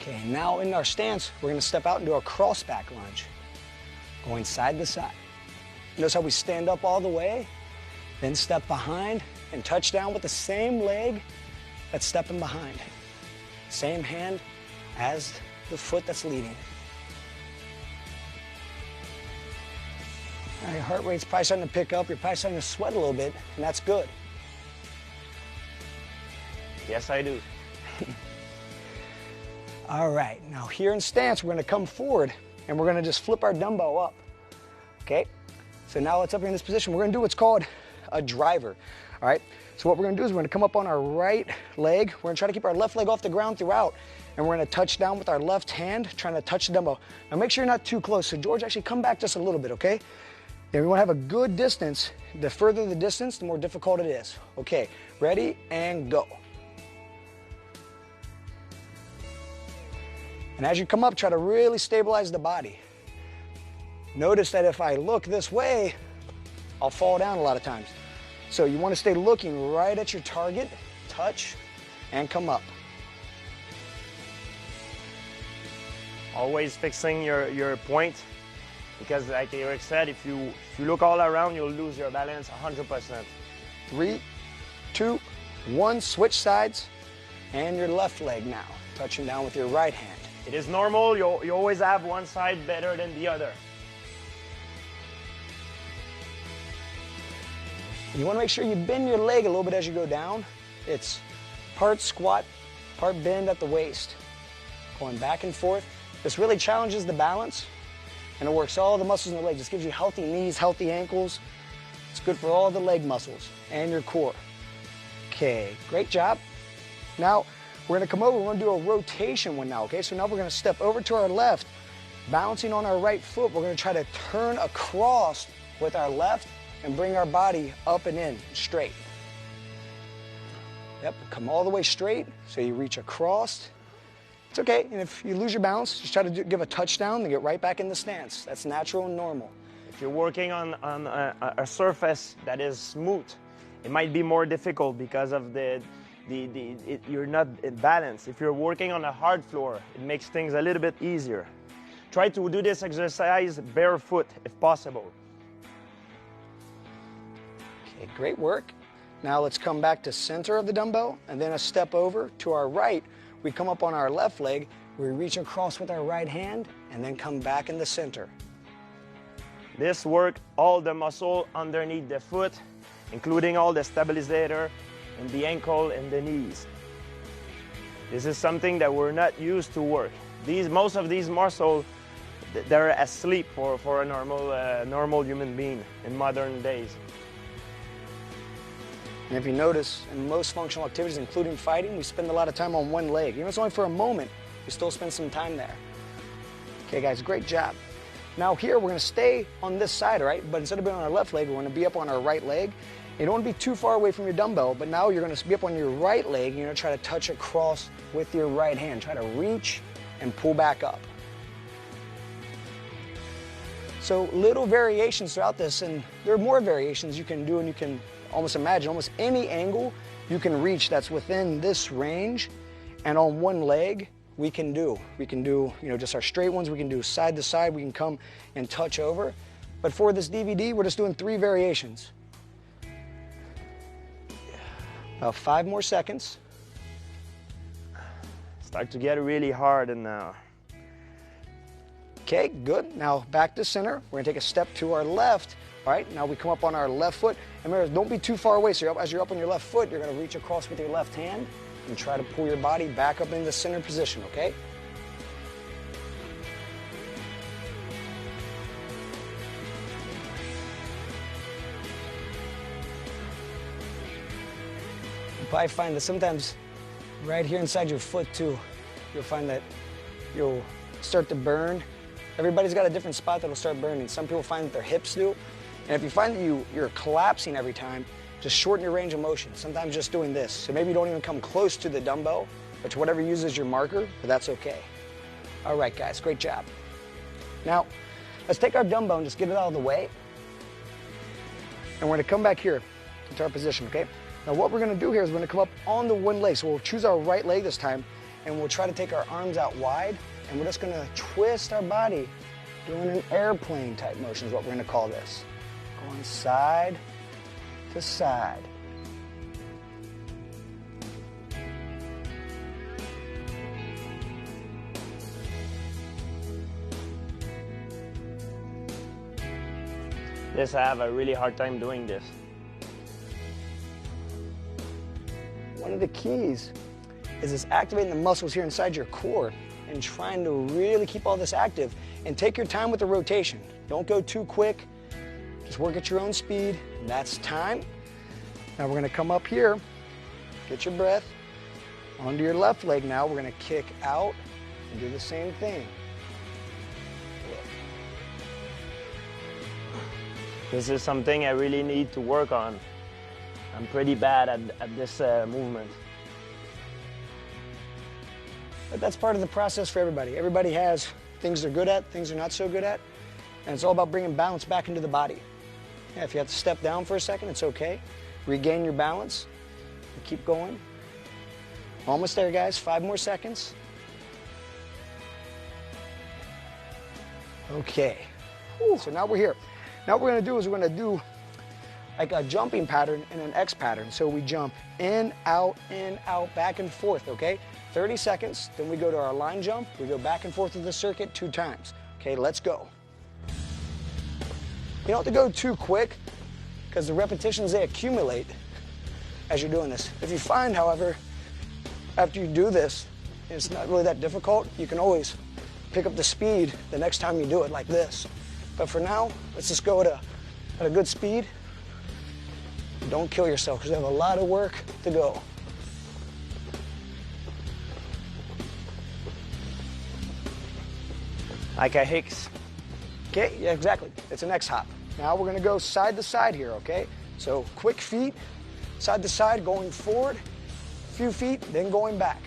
Okay, now in our stance, we're gonna step out and do a cross back lunge. Going side to side. Notice how we stand up all the way, then step behind and touch down with the same leg that's stepping behind. Same hand as the foot that's leading. All right, your heart rate's probably starting to pick up. You're probably starting to sweat a little bit, and that's good. Yes, I do. All right, now here in stance, we're gonna come forward and we're gonna just flip our dumbbell up, okay? So now it's up here in this position. We're gonna do what's called a driver, all right? So what we're gonna do is we're gonna come up on our right leg. We're gonna try to keep our left leg off the ground throughout, and we're gonna touch down with our left hand, trying to touch the dumbbell. Now make sure you're not too close. So George, actually come back just a little bit, okay? And we wanna have a good distance. The further the distance, the more difficult it is. Okay, ready and go. And as you come up, try to really stabilize the body. Notice that if I look this way, I'll fall down a lot of times. So you want to stay looking right at your target, touch, and come up. Always fixing your point, because like Eric said, if you look all around, you'll lose your balance 100%. 3, 2, 1, switch sides, and your left leg now, touching down with your right hand. It is normal, you always have one side better than the other. You want to make sure you bend your leg a little bit as you go down. It's part squat, part bend at the waist. Going back and forth. This really challenges the balance, and it works all the muscles in the leg. This gives you healthy knees, healthy ankles. It's good for all the leg muscles and your core. Okay, great job. Now, we're going to come over, we're going to do a rotation one now, okay? So now we're going to step over to our left, balancing on our right foot. We're going to try to turn across with our left and bring our body up and in, straight. Yep, come all the way straight, so you reach across. It's okay, and if you lose your balance, just try to give a touchdown and get right back in the stance. That's natural and normal. If you're working on a surface that is smooth, it might be more difficult because of you're not in balance. If you're working on a hard floor, it makes things a little bit easier. Try to do this exercise barefoot if possible. Okay, great work. Now let's come back to center of the dumbbell and then a step over to our right. We come up on our left leg, we reach across with our right hand and then come back in the center. This work all the muscle underneath the foot, including all the stabilizer and the ankle and the knees. This is something that we're not used to work. Most of these muscles, they're asleep for a normal human being in modern days. And if you notice, in most functional activities, including fighting, we spend a lot of time on one leg. Even if it's only for a moment, we still spend some time there. Okay, guys, great job. Now here, we're gonna stay on this side, all right? But instead of being on our left leg, we're gonna be up on our right leg. You don't wanna be too far away from your dumbbell, but now you're gonna be up on your right leg, and you're gonna try to touch across with your right hand. Try to reach and pull back up. So little variations throughout this, and there are more variations you can do, and you can almost imagine almost any angle you can reach that's within this range, and on one leg we can do, just our straight ones, we can do side to side, we can come and touch over. But for this DVD, we're just doing 3 variations. About 5 more seconds. Start to get really hard and now. Okay, good. Now back to center. We're gonna take a step to our left. All right, now we come up on our left foot. And remember, don't be too far away. So as you're up on your left foot, you're gonna reach across with your left hand and try to pull your body back up into center position, okay? You'll probably find that sometimes right here inside your foot too, you'll find that you'll start to burn. Everybody's got a different spot that'll start burning. Some people find that their hips do. And if you find that you're collapsing every time, just shorten your range of motion. Sometimes just doing this. So maybe you don't even come close to the dumbbell, but to whatever uses your marker, but that's okay. All right, guys, great job. Now, let's take our dumbbell and just get it out of the way. And we're gonna come back here into our position, okay? Now what we're gonna do here is we're gonna come up on the one leg. So we'll choose our right leg this time, and we'll try to take our arms out wide, and we're just gonna twist our body, doing an airplane type motion is what we're gonna call this. Going side to side. I have a really hard time doing this. One of the keys is activating the muscles here inside your core and trying to really keep all this active, and take your time with the rotation. Don't go too quick. Just work at your own speed. That's time. Now we're gonna come up here, get your breath, onto your left leg now. We're gonna kick out and do the same thing. This is something I really need to work on. I'm pretty bad at this movement. But that's part of the process for everybody. Everybody has things they're good at, things they're not so good at, and it's all about bringing balance back into the body. Yeah, if you have to step down for a second, it's okay. Regain your balance and keep going. Almost there, guys. 5 more seconds. Okay. So now we're here. Now what we're gonna do is we're gonna do like a jumping pattern and an X pattern. So we jump in, out, back and forth, okay? 30 seconds, then we go to our line jump. We go back and forth with the circuit 2 times. Okay, let's go. You don't have to go too quick because the repetitions, they accumulate as you're doing this. If you find, however, after you do this, it's not really that difficult, you can always pick up the speed the next time you do it like this. But for now, let's just go at a good speed. Don't kill yourself because you have a lot of work to go. Like a Hicks. Okay, yeah, exactly. It's an X hop. Now we're gonna go side to side here, okay? So quick feet, side to side, going forward, a few feet, then going back.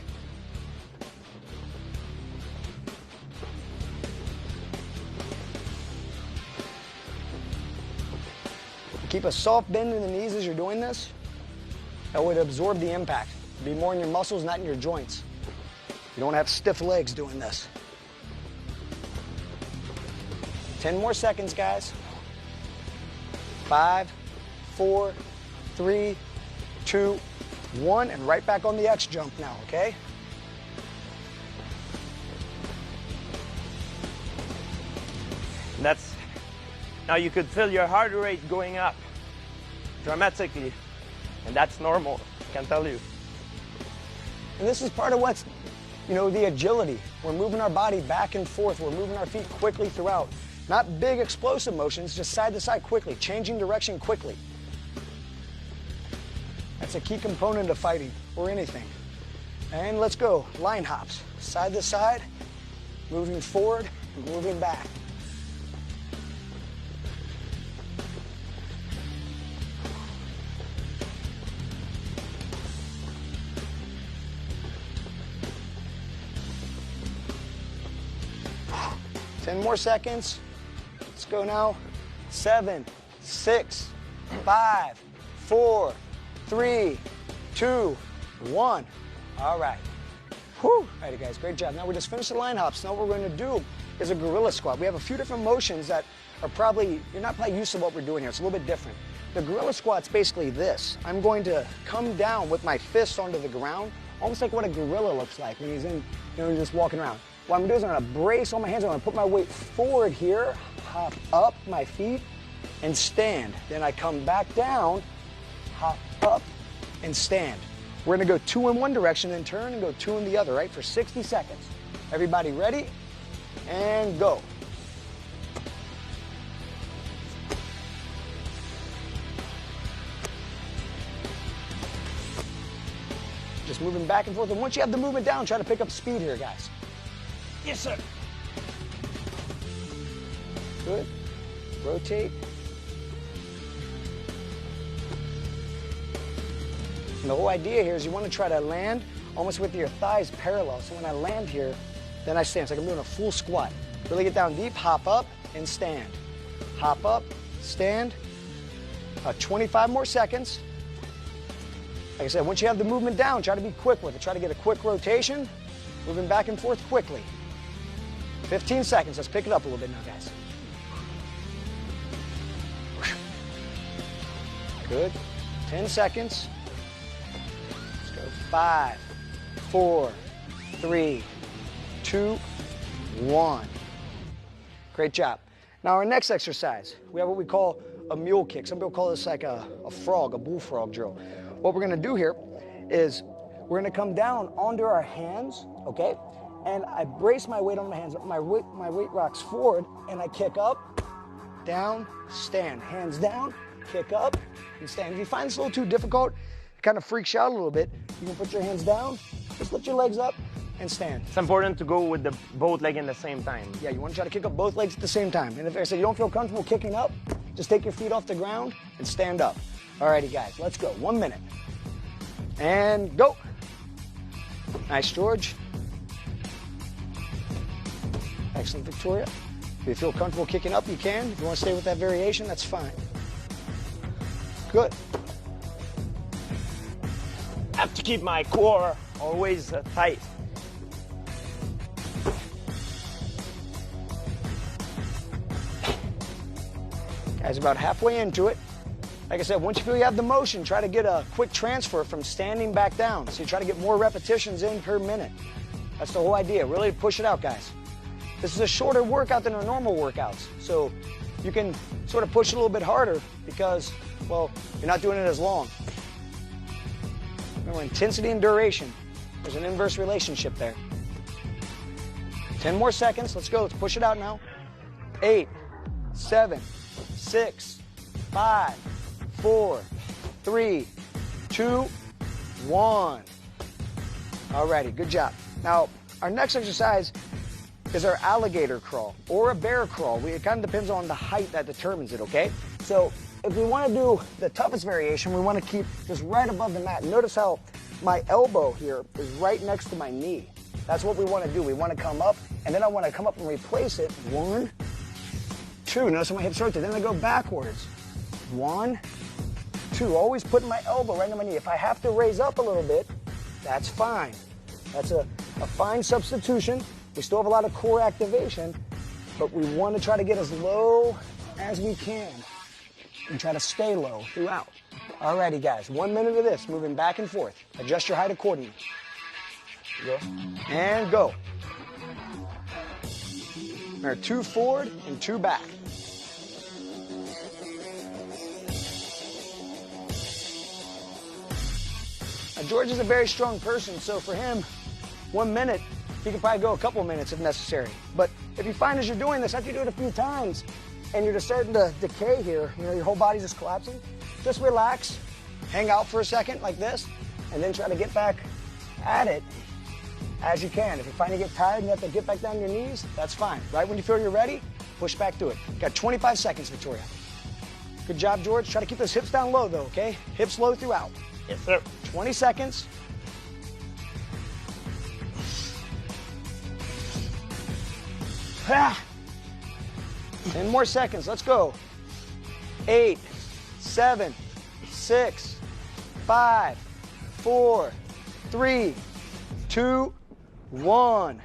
Keep a soft bend in the knees as you're doing this. That would absorb the impact. Be more in your muscles, not in your joints. You don't have stiff legs doing this. 10 more seconds, guys. 5, 4, 3, 2, 1, and right back on the X jump now, okay? Now you could feel your heart rate going up dramatically, and that's normal, I can tell you. And this is part of what's, the agility. We're moving our body back and forth. We're moving our feet quickly throughout. Not big explosive motions, just side to side quickly, changing direction quickly. That's a key component of fighting or anything. And let's go, line hops. Side to side, moving forward, and moving back. Ten more seconds. Let's go now. 7, 6, 5, 4, 3, 2, 1. All right. Whew. All right, guys, great job. Now we just finished the line hops. Now what we're going to do is a gorilla squat. We have a few different motions that are you're not probably used to what we're doing here. It's a little bit different. The gorilla squat's basically this. I'm going to come down with my fists onto the ground, almost like what a gorilla looks like when he's in, just walking around. What I'm going to do is I'm going to brace all my hands. I'm going to put my weight forward here, hop up my feet, and stand. Then I come back down, hop up, and stand. We're going to go 2 in one direction, then turn and go 2 in the other, right, for 60 seconds. Everybody ready? And go. Just moving back and forth. And once you have the movement down, try to pick up speed here, guys. Yes, sir. Good. Rotate. And the whole idea here is you want to try to land almost with your thighs parallel. So when I land here, then I stand. It's like I'm doing a full squat. Really get down deep, hop up, and stand. Hop up, stand. 25 more seconds. Like I said, once you have the movement down, try to be quick with it. Try to get a quick rotation, moving back and forth quickly. 15 seconds. Let's pick it up a little bit now, guys. Good. 10 seconds. Let's go. 5, 4, 3, 2, 1. Great job. Now our next exercise, we have what we call a mule kick. Some people call this like a frog, a bullfrog drill. What we're going to do here is we're going to come down onto our hands, okay? And I brace my weight on my hands. My weight rocks forward, and I kick up, down, stand. Hands down, kick up, and stand. If you find this a little too difficult, it kind of freaks you out a little bit, you can put your hands down, just lift your legs up, and stand. It's important to go with the both legs in the same time. Yeah, you want to try to kick up both legs at the same time. And if I say you don't feel comfortable kicking up, just take your feet off the ground and stand up. Alrighty, guys, let's go. 1 minute. And go. Nice, George. Excellent, Victoria. If you feel comfortable kicking up, you can. If you want to stay with that variation, that's fine. Good. I have to keep my core always tight. Guys, about halfway into it. Like I said, once you feel you have the motion, try to get a quick transfer from standing back down. So you try to get more repetitions in per minute. That's the whole idea, really push it out, guys. This is a shorter workout than our normal workouts. So you can sort of push a little bit harder because, well, you're not doing it as long. Remember, intensity and duration. There's an inverse relationship there. 10 more seconds. Let's go. Let's push it out now. 8, 7, 6, 5, 4, 3, 2, 1. Alrighty, good job. Now, our next exercise is our alligator crawl or a bear crawl. It kind of depends on the height that determines it, okay? So if we want to do the toughest variation, we want to keep this right above the mat. Notice how my elbow here is right next to my knee. That's what we want to do. We want to come up, and then I want to come up and replace it. 1, 2. Notice how my hips rotate. Then I go backwards. 1, 2. Always putting my elbow right on my knee. If I have to raise up a little bit, that's fine. That's a fine substitution. We still have a lot of core activation, but we want to try to get as low as we can and try to stay low throughout. Alrighty, guys. 1 minute of this, moving back and forth. Adjust your height accordingly. Go. And go. There, 2 forward and 2 back. Now, George is a very strong person, so for him, 1 minute, he could probably go a couple minutes if necessary. But if you find as you're doing this, after you do it a few times, and you're just starting to decay here, you know, your whole body's just collapsing, just relax, hang out for a second like this, and then try to get back at it as you can. If you find you get tired and you have to get back down your knees, that's fine. Right when you feel you're ready, push back to it. Got 25 seconds, Victoria. Good job, George. Try to keep those hips down low, though, okay? Hips low throughout. Yes, sir. 20 seconds. Ah. 10 more seconds. Let's go. 8, 7, 6, 5, 4, 3, 2, 1.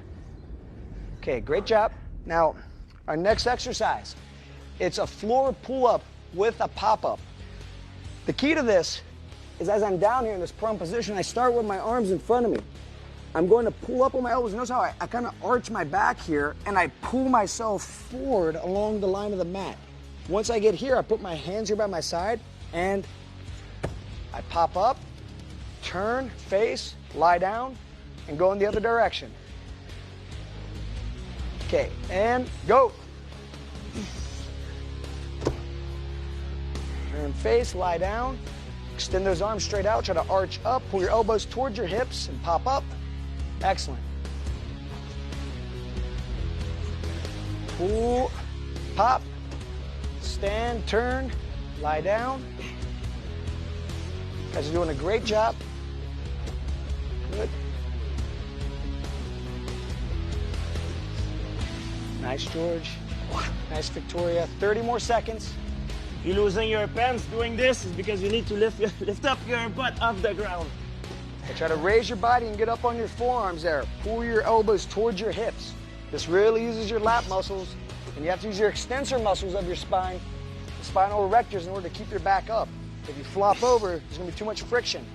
Okay, great job. Now, our next exercise, it's a floor pull-up with a pop-up. The key to this is as I'm down here in this prone position, I start with my arms in front of me. I'm going to pull up on my elbows. Notice how I kind of arch my back here and I pull myself forward along the line of the mat. Once I get here, I put my hands here by my side and I pop up, turn, face, lie down, and go in the other direction. Okay, and go. Turn, face, lie down. Extend those arms straight out. Try to arch up. Pull your elbows towards your hips and pop up. Excellent. Pull, pop, stand, turn, lie down. You guys are doing a great job. Good. Nice, George. Nice, Victoria. 30 more seconds. You're losing your pants doing this is because you need to lift up your butt off the ground. And try to raise your body and get up on your forearms there. Pull your elbows towards your hips. This really uses your lat muscles, and you have to use your extensor muscles of your spine, the spinal erectors, in order to keep your back up. If you flop over, there's going to be too much friction.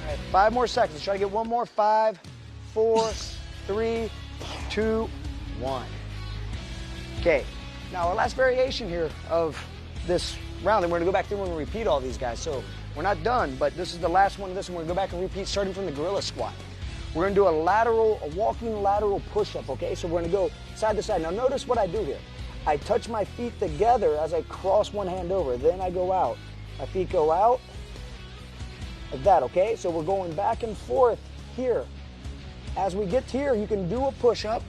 All right, 5 more seconds. Try to get one more. 5, 4, 3, 2, 1. Okay. Now, our last variation here of this round, and we're going to go back through and repeat all these guys. So we're not done, but this is the last one of this, and we're going to go back and repeat starting from the gorilla squat. We're going to do a walking lateral push-up, okay? So we're going to go side to side. Now, notice what I do here. I touch my feet together as I cross one hand over. Then I go out. My feet go out like that, okay? So we're going back and forth here. As we get here, you can do a push-up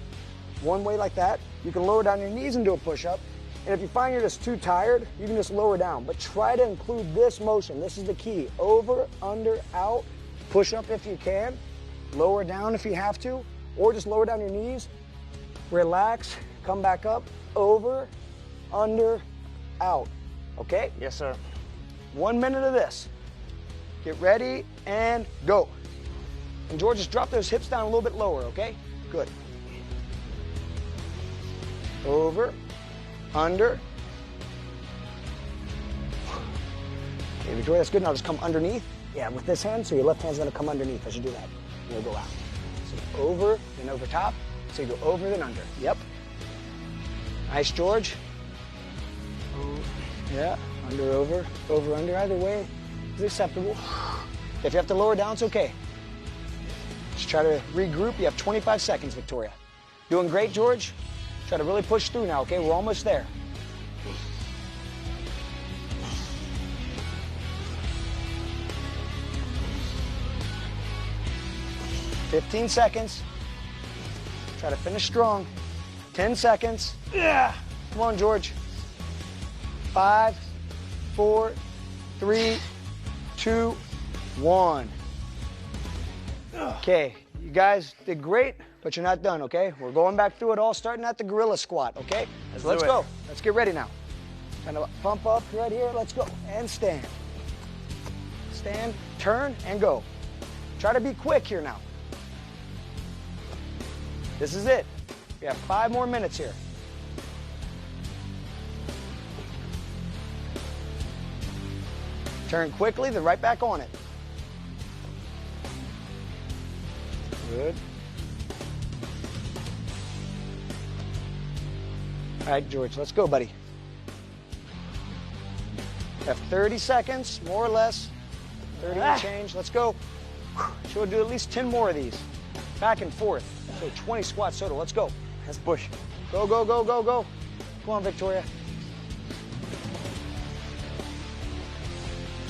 one way like that. You can lower down your knees and do a push-up. And if you find you're just too tired, you can just lower down. But try to include this motion. This is the key. Over, under, out, push-up if you can. Lower down if you have to. Or just lower down your knees. Relax. Come back up. Over, under, out. Okay? Yes, sir. 1 minute of this. Get ready and go. And George, just drop those hips down a little bit lower, okay? Good. Over, under, Okay, Victoria, that's good. Now just come underneath. Yeah, with this hand, so your left hand's gonna come underneath as you do that. You'll go out. So over, then over top. So you go over, then under. Yep. Nice, George. Yeah, under, over, under. Either way is acceptable. If you have to lower down, it's okay. Just try to regroup. You have 25 seconds, Victoria. Doing great, George. Try to really push through now, okay? We're almost there. $15 seconds. Try to finish strong. 10 seconds. Yeah. Come on, George. 5, 4, 3, 2, 1. Okay, you guys did great, but you're not done, okay? We're going back through it all, starting at the gorilla squat, okay? So let's go. Let's get ready now. Kind of pump up right here. Let's go. And stand. Stand, turn, and go. Try to be quick here now. This is it. We have 5 more minutes here. Turn quickly, then right back on it. Good. All right, George, let's go, buddy. We have 30 seconds, more or less. 30 and change. Let's go. So we'll do at least 10 more of these. Back and forth. So 20 squats total. Let's go. Let's push. Go, go, go, go, go. Come on, Victoria.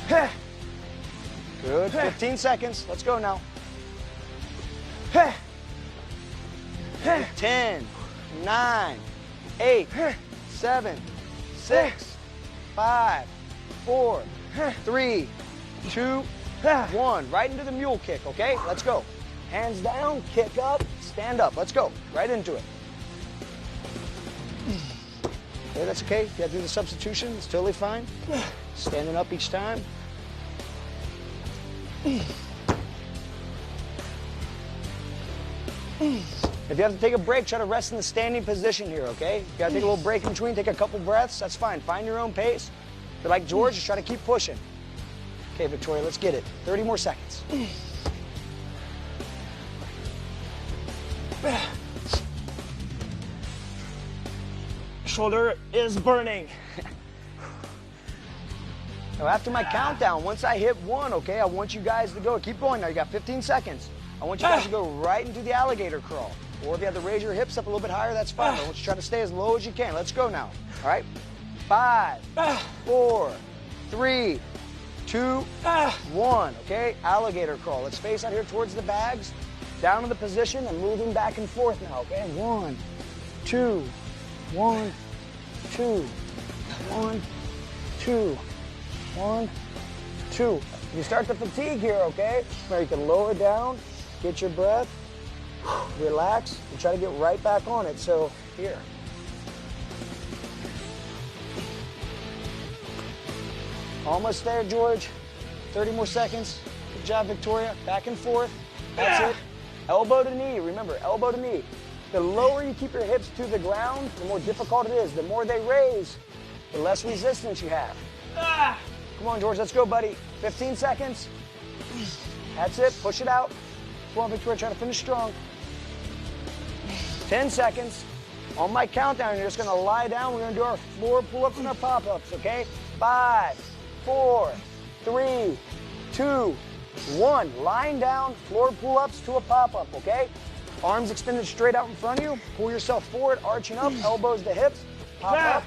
Good. 15 seconds. Let's go now. 10, 9, 8, 7, 6, 5, 4, 3, 2, 1. Right into the mule kick, okay? Let's go. Hands down, kick up, stand up. Let's go. Right into it. Okay, that's okay. If you have to do the substitution, it's totally fine. Standing up each time. If you have to take a break, try to rest in the standing position here, okay? You gotta take a little break in between, take a couple breaths, that's fine. Find your own pace. If you're like George, just try to keep pushing. Okay, Victoria, let's get it. 30 more seconds. Shoulder is burning. Now, after my countdown, once I hit 1, okay, I want you guys to go. Keep going now. You got 15 seconds. I want you guys to go right into the alligator crawl. Or if you have to raise your hips up a little bit higher, that's fine. But I want you to try to stay as low as you can. Let's go now. All right? 5, 4, 3, 2, 1. Okay? Alligator crawl. Let's face out here towards the bags. Down to the position and moving back and forth now. Okay? 1, 2, 1, 2, 1, 2, 1, 2. If you start to fatigue here, okay, where you can lower down, get your breath, relax, and try to get right back on it. So here. Almost there, George. 30 more seconds. Good job, Victoria. Back and forth. That's it. Elbow to knee. Remember, elbow to knee. The lower you keep your hips to the ground, the more difficult it is. The more they raise, the less resistance you have. Come on, George. Let's go, buddy. 15 seconds. That's it. Push it out. Come on, Victoria. Try to finish strong. 10 seconds. On my countdown, you're just going to lie down. We're going to do our floor pull-ups and our pop-ups, okay? 5, 4, 3, 2, 1. Lying down, floor pull-ups to a pop-up, okay? Arms extended straight out in front of you. Pull yourself forward, arching up, elbows to hips. Pop up.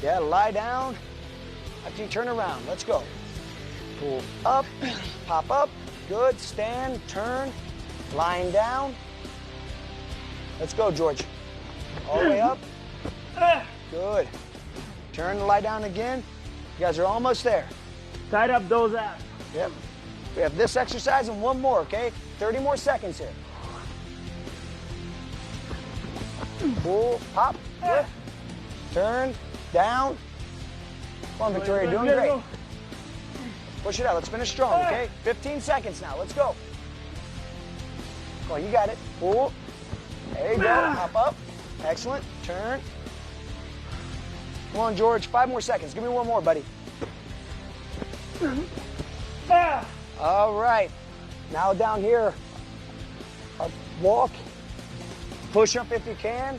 Yeah, lie down. After you turn around, let's go. Pull up, pop up. Good. Stand, turn, lying down. Let's go, George. All the way up. Good. Turn to lie down again. You guys are almost there. Tight up those abs. Yep. We have this exercise and one more, okay? 30 more seconds here. Pull, pop, lift, turn, down. Come on, Victoria, you're doing great. Push it out. Let's finish strong, okay? 15 seconds now. Let's go. Come on, you got it. Pull. There you go. Hop up. Excellent. Turn. Come on, George. 5 more seconds. Give me one more, buddy. All right. Now down here, a walk, push up if you can,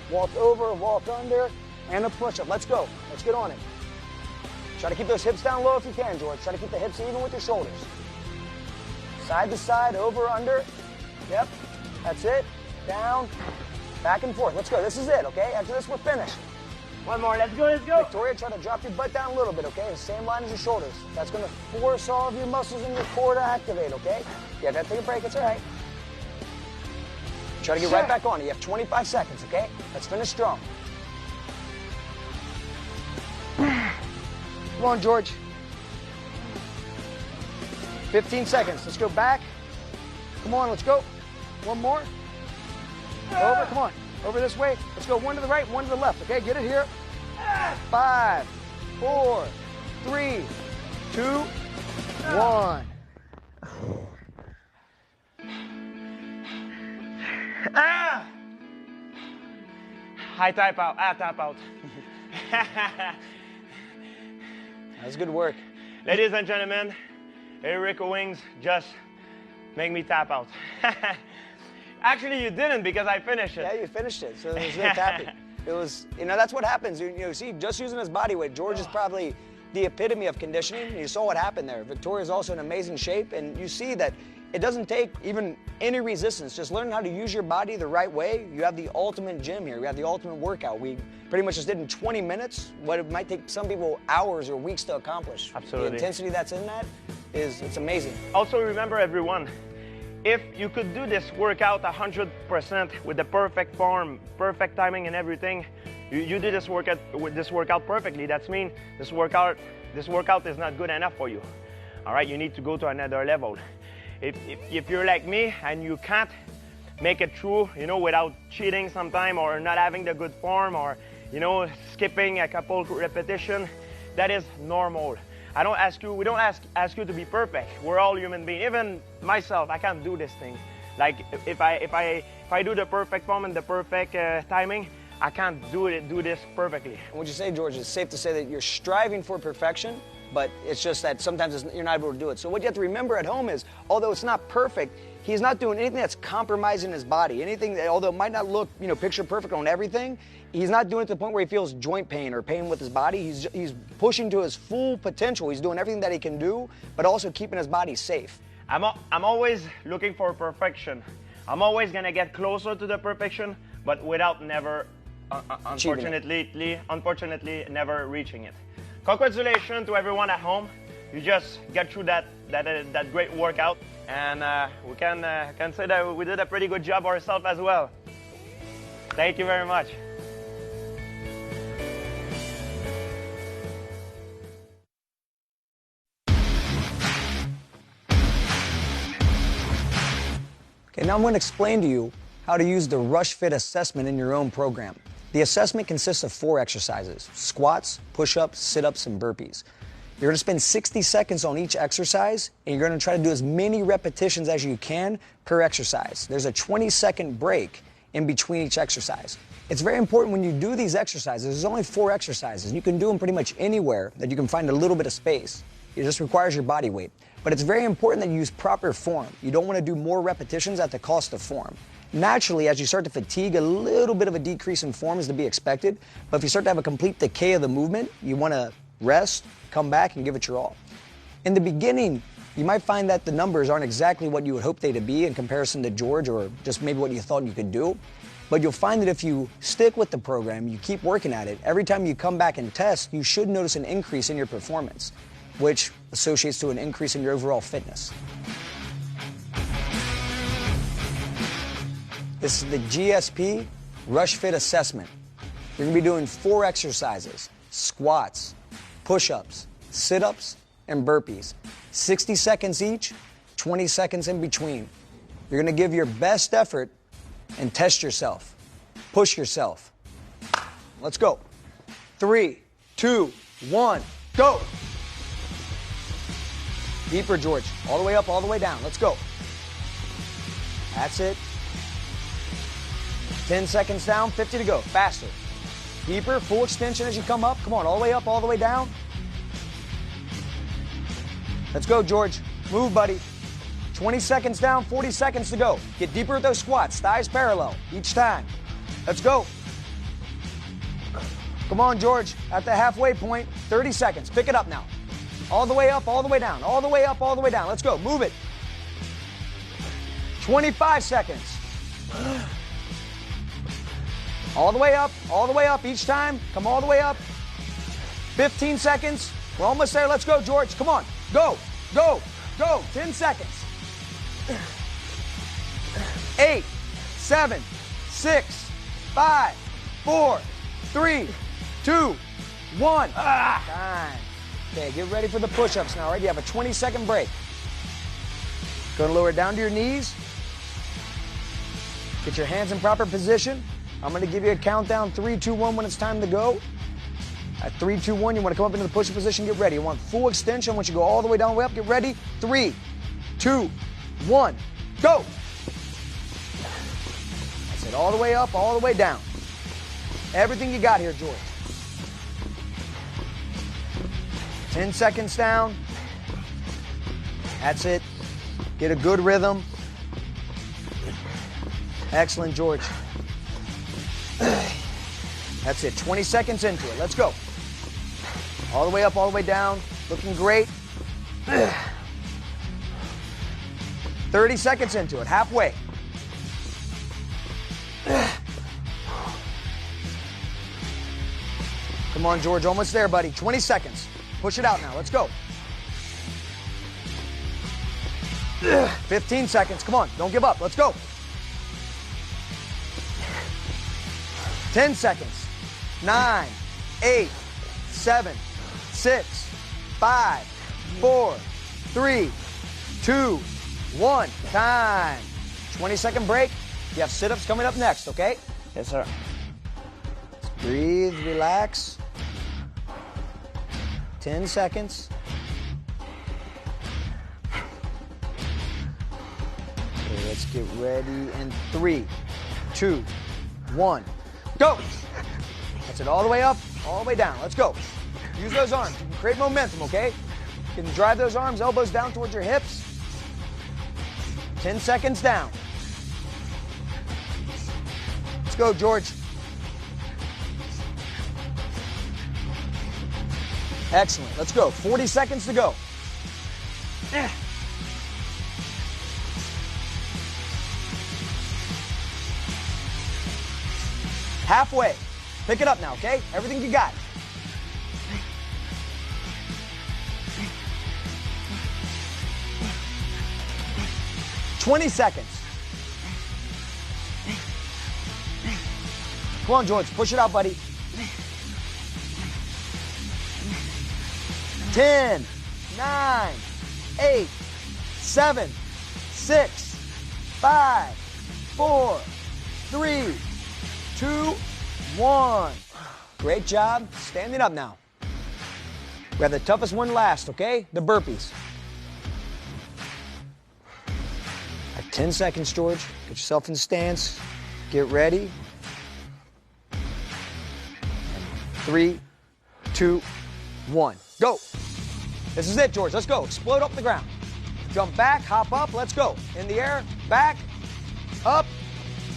walk over, walk under, and a push up. Let's go. Let's get on it. Try to keep those hips down low if you can, George. Try to keep the hips even with your shoulders. Side to side, over, under. Yep, that's it. Down, back and forth. Let's go. This is it, okay? After this, we're finished. One more, let's go, let's go. Victoria, try to drop your butt down a little bit, okay? The same line as your shoulders. That's gonna force all of your muscles in your core to activate, okay? You have to take a break, it's all right. Try to get right back on it. You have 25 seconds, okay? Let's finish strong. Come on, George. 15 seconds. Let's go back. Come on, let's go. One more. Over, come on. Over this way. Let's go one to the right, one to the left. Okay, get it here. 5, 4, 3, 2, 1. I tap out, I tap out. That was good work. Ladies and gentlemen, Erica Wings just make me tap out. Actually, you didn't because I finished it. Yeah, you finished it, so there's no tapping. It was, that's what happens. See, just using his body weight, George is probably the epitome of conditioning. You saw what happened there. Victoria's also in amazing shape, and you see that it doesn't take even any resistance. Just learning how to use your body the right way. You have the ultimate gym here. You have the ultimate workout. We pretty much just did in 20 minutes what it might take some people hours or weeks to accomplish. Absolutely. The intensity that's in that it's amazing. Also remember, everyone, if you could do this workout 100% with the perfect form, perfect timing and everything, you do this workout perfectly. That means this workout is not good enough for you. All right, you need to go to another level. If you're like me and you can't make it through, without cheating sometime or not having the good form or, skipping a couple repetition, that is normal. We don't ask you to be perfect. We're all human beings. Even myself, I can't do this thing. Like if I do the perfect form and the perfect timing, I can't do this perfectly. And would you say, George, it's safe to say that you're striving for perfection, but it's just that sometimes you're not able to do it. So what you have to remember at home is, although it's not perfect, he's not doing anything that's compromising his body. Anything that, although it might not look, picture perfect on everything, he's not doing it to the point where he feels joint pain or pain with his body. He's pushing to his full potential. He's doing everything that he can do, but also keeping his body safe. I'm always looking for perfection. I'm always gonna get closer to the perfection, but without never, unfortunately, never reaching it. Congratulations to everyone at home. You just get through that great workout, and we can say that we did a pretty good job ourselves as well. Thank you very much. Okay, now I'm going to explain to you how to use the Rush Fit assessment in your own program. The assessment consists of 4 exercises: squats, push-ups, sit-ups, and burpees. You're going to spend 60 seconds on each exercise, and you're going to try to do as many repetitions as you can per exercise. There's a 20-second break in between each exercise. It's very important when you do these exercises. There's only 4 exercises. You can do them pretty much anywhere that you can find a little bit of space. It just requires your body weight. But it's very important that you use proper form. You don't want to do more repetitions at the cost of form. Naturally, as you start to fatigue, a little bit of a decrease in form is to be expected. But if you start to have a complete decay of the movement, you want to rest, come back, and give it your all. In the beginning, you might find that the numbers aren't exactly what you would hope they to be in comparison to George, or just maybe what you thought you could do. But you'll find that if you stick with the program, you keep working at it, every time you come back and test, you should notice an increase in your performance, which associates to an increase in your overall fitness. This is the GSP Rush Fit Assessment. You're going to be doing 4 exercises: squats, push-ups, sit-ups, and burpees. 60 seconds each, 20 seconds in between. You're going to give your best effort and test yourself. Push yourself. Let's go. 3, 2, 1, go. Deeper, George. All the way up, all the way down. Let's go. That's it. 10 seconds down, 50 to go. Faster. Deeper, full extension as you come up. Come on, all the way up, all the way down. Let's go, George. Move, buddy. 20 seconds down, 40 seconds to go. Get deeper with those squats, thighs parallel each time. Let's go. Come on, George. At the halfway point, 30 seconds. Pick it up now. All the way up, all the way down. All the way up, all the way down. Let's go. Move it. 25 seconds. All the way up each time. Come all the way up. 15 seconds. We're almost there. Let's go, George. Come on. Go, go, go. 10 seconds. 8, 7, 6, 5, 4, 3, 2, 1. Time. Okay, get ready for the push-ups now, right? You have a 20-second break. Go and lower it down to your knees. Get your hands in proper position. I'm going to give you a countdown, 3, 2, 1 when it's time to go. At 3, 2, 1, you want to come up into the push-up position, get ready. You want full extension. Once you go all the way down, way up, get ready. 3, 2, 1, go. That's it, all the way up, all the way down. Everything you got here, George. 10 seconds down. That's it. Get a good rhythm. Excellent, George. That's it, 20 seconds into it. Let's go. All the way up, all the way down. Looking great. 30 seconds into it, halfway. Come on, George, almost there, buddy. 20 seconds. Push it out now, let's go. 15 seconds, come on, don't give up, let's go. 10 seconds. 9, 8, 7, 6, 5, 4, 3, 2, 1. Time. 20-second break. You have sit-ups coming up next, okay? Yes, sir. Breathe, relax. 10 seconds. Okay, let's get ready in 3, 2, 1. Go! That's it, all the way up, all the way down. Let's go. Use those arms. You can create momentum, okay? You can drive those arms, elbows down towards your hips. 10 seconds down. Let's go, George. Excellent. Let's go. 40 seconds to go. Halfway. Pick it up now, okay? Everything you got. $20 seconds. Come on, George. Push it out, buddy. 10, 9, 8, 7, 6, 5, 4, 3, 2, 1. Great job. Standing up now. We have the toughest one last, okay? The burpees. At 10 seconds, George. Get yourself in stance. Get ready. 3, 2, 1. Go. This is it, George. Let's go. Explode up the ground. Jump back, hop up. Let's go. In the air, back, up,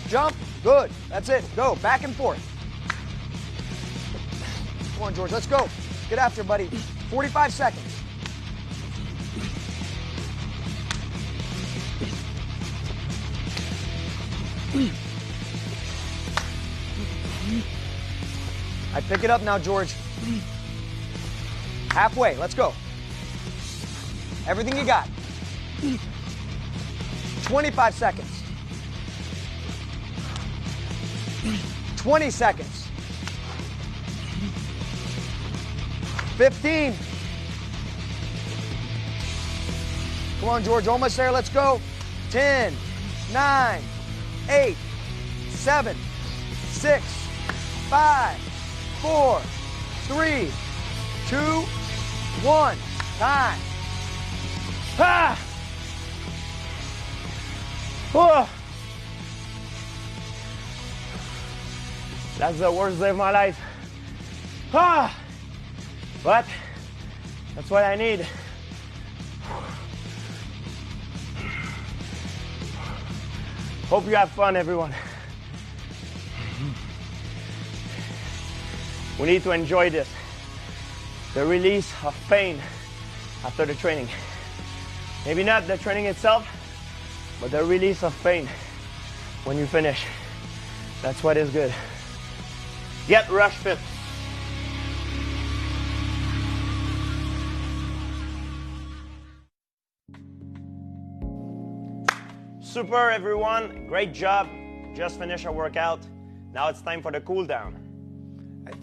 jump. Good. That's it. Go. Back and forth. Come on, George. Let's go. Get after it, buddy. 45 seconds. I pick it up now, George. Halfway. Let's go. Everything you got. 25 seconds. 20 seconds. 15. Come on, George. Almost there. Let's go. 10, 9, 8, 7, 6, 5, 4, 3, 2, 1. Time. Ah! Oh! That's the worst day of my life. Ah! But that's what I need. Hope you have fun, everyone. We need to enjoy this. The release of pain after the training. Maybe not the training itself, but the release of pain when you finish. That's what is good. Get rush fit. Super, everyone. Great job. Just finished our workout. Now it's time for the cool down.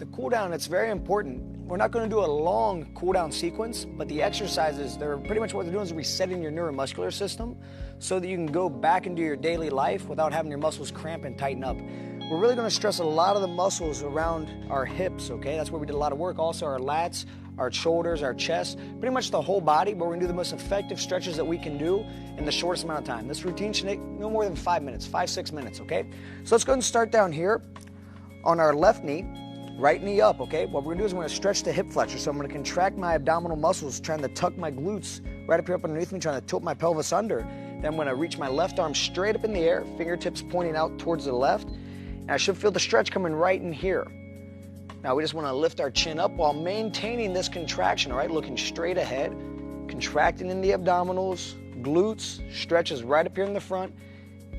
The cool down, it's very important. We're not going to do a long cool down sequence, but the exercises, they're pretty much what they're doing is resetting your neuromuscular system so that you can go back into your daily life without having your muscles cramp and tighten up. We're really going to stress a lot of the muscles around our hips, okay? That's where we did a lot of work. Also our lats, our shoulders, our chest, pretty much the whole body, but we're going to do the most effective stretches that we can do in the shortest amount of time. This routine should take no more than 5 minutes, 5-6 minutes, okay? So let's go ahead and start down here on our left knee, right knee up, okay? What we're going to do is we're going to stretch the hip flexor. So I'm going to contract my abdominal muscles, trying to tuck my glutes right up here up underneath me, trying to tilt my pelvis under. Then I'm going to reach my left arm straight up in the air, fingertips pointing out towards the left. And I should feel the stretch coming right in here. Now we just want to lift our chin up while maintaining this contraction, all right? Looking straight ahead, contracting in the abdominals, glutes, stretches right up here in the front.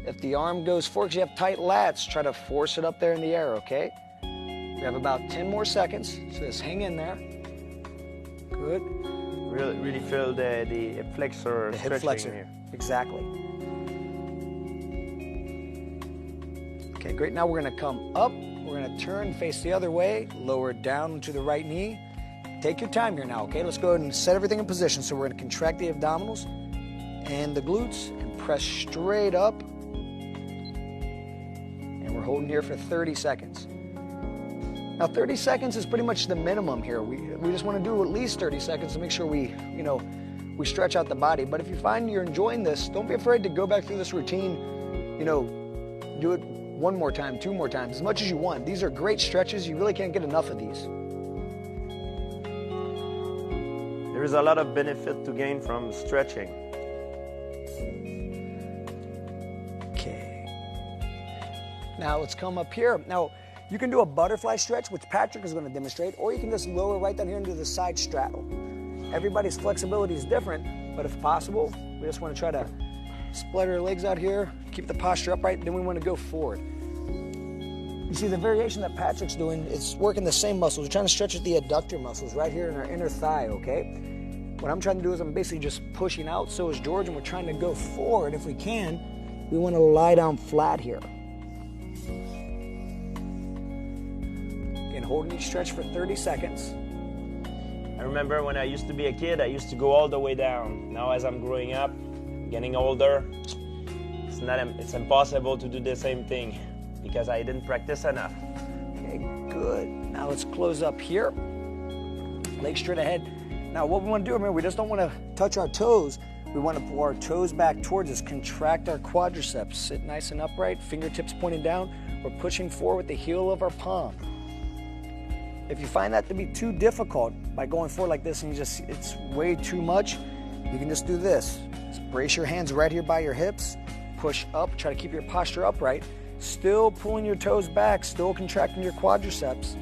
If the arm goes forward, 'cause you have tight lats, try to force it up there in the air, okay? We have about 10 more seconds, so just hang in there. Good. Really feel the flexor The hip stretching flexor. here. Exactly. Okay, great. Now we're going to come up. We're going to turn, face the other way, lower down to the right knee. Take your time here now, okay? Let's go ahead and set everything in position. So we're going to contract the abdominals and the glutes and press straight up. And we're holding here for 30 seconds. Now 30 seconds is pretty much the minimum here. We just want to do at least 30 seconds to make sure we stretch out the body. But if you find you're enjoying this, don't be afraid to go back through this routine, do it 1 more time, 2 more times, as much as you want. These are great stretches. You really can't get enough of these. There is a lot of benefit to gain from stretching. Okay. Now let's come up here. Now you can do a butterfly stretch, which Patrick is going to demonstrate, or you can just lower right down here into the side straddle. Everybody's flexibility is different, but if possible, we just want to try to split our legs out here, keep the posture upright, then we want to go forward. You see the variation that Patrick's doing, it's working the same muscles. We're trying to stretch the adductor muscles right here in our inner thigh, okay? What I'm trying to do is I'm basically just pushing out, so is George, and we're trying to go forward. If we can, we want to lie down flat here. Again, holding each stretch for 30 seconds. I remember when I used to be a kid, I used to go all the way down. Now as I'm growing up, getting older, it's impossible to do the same thing because I didn't practice enough. Okay, good. Now let's close up here. Legs straight ahead. Now what we want to do, remember, we just don't want to touch our toes. We want to pull our toes back towards us, contract our quadriceps, sit nice and upright, fingertips pointing down. We're pushing forward with the heel of our palm. If you find that to be too difficult by going forward like this and it's way too much, you can just do this. Just brace your hands right here by your hips, push up, try to keep your posture upright, still pulling your toes back, still contracting your quadriceps,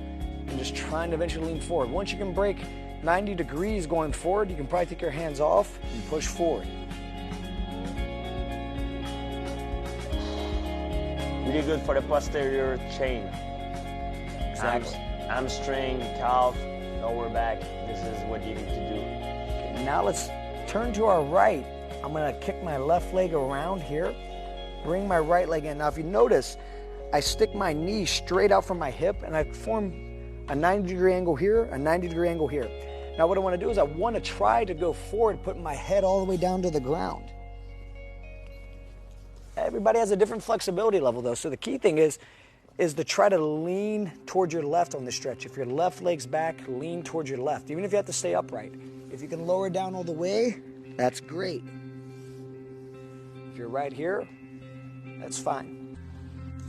and just trying to eventually lean forward. Once you can break 90 degrees going forward, you can probably take your hands off and push forward. Really good for the posterior chain. Exactly. Hamstring, calf, lower back. This is what you need to do. Okay, now let's turn to our right. I'm going to kick my left leg around here, bring my right leg in. Now if you notice, I stick my knee straight out from my hip and I form a 90-degree angle here, a 90-degree angle here. Now what I want to do is I want to try to go forward, putting my head all the way down to the ground. Everybody has a different flexibility level though, so the key thing is to try to lean towards your left on the stretch. If your left leg's back, lean towards your left, even if you have to stay upright. If you can lower down all the way, that's great. If you're right here, that's fine.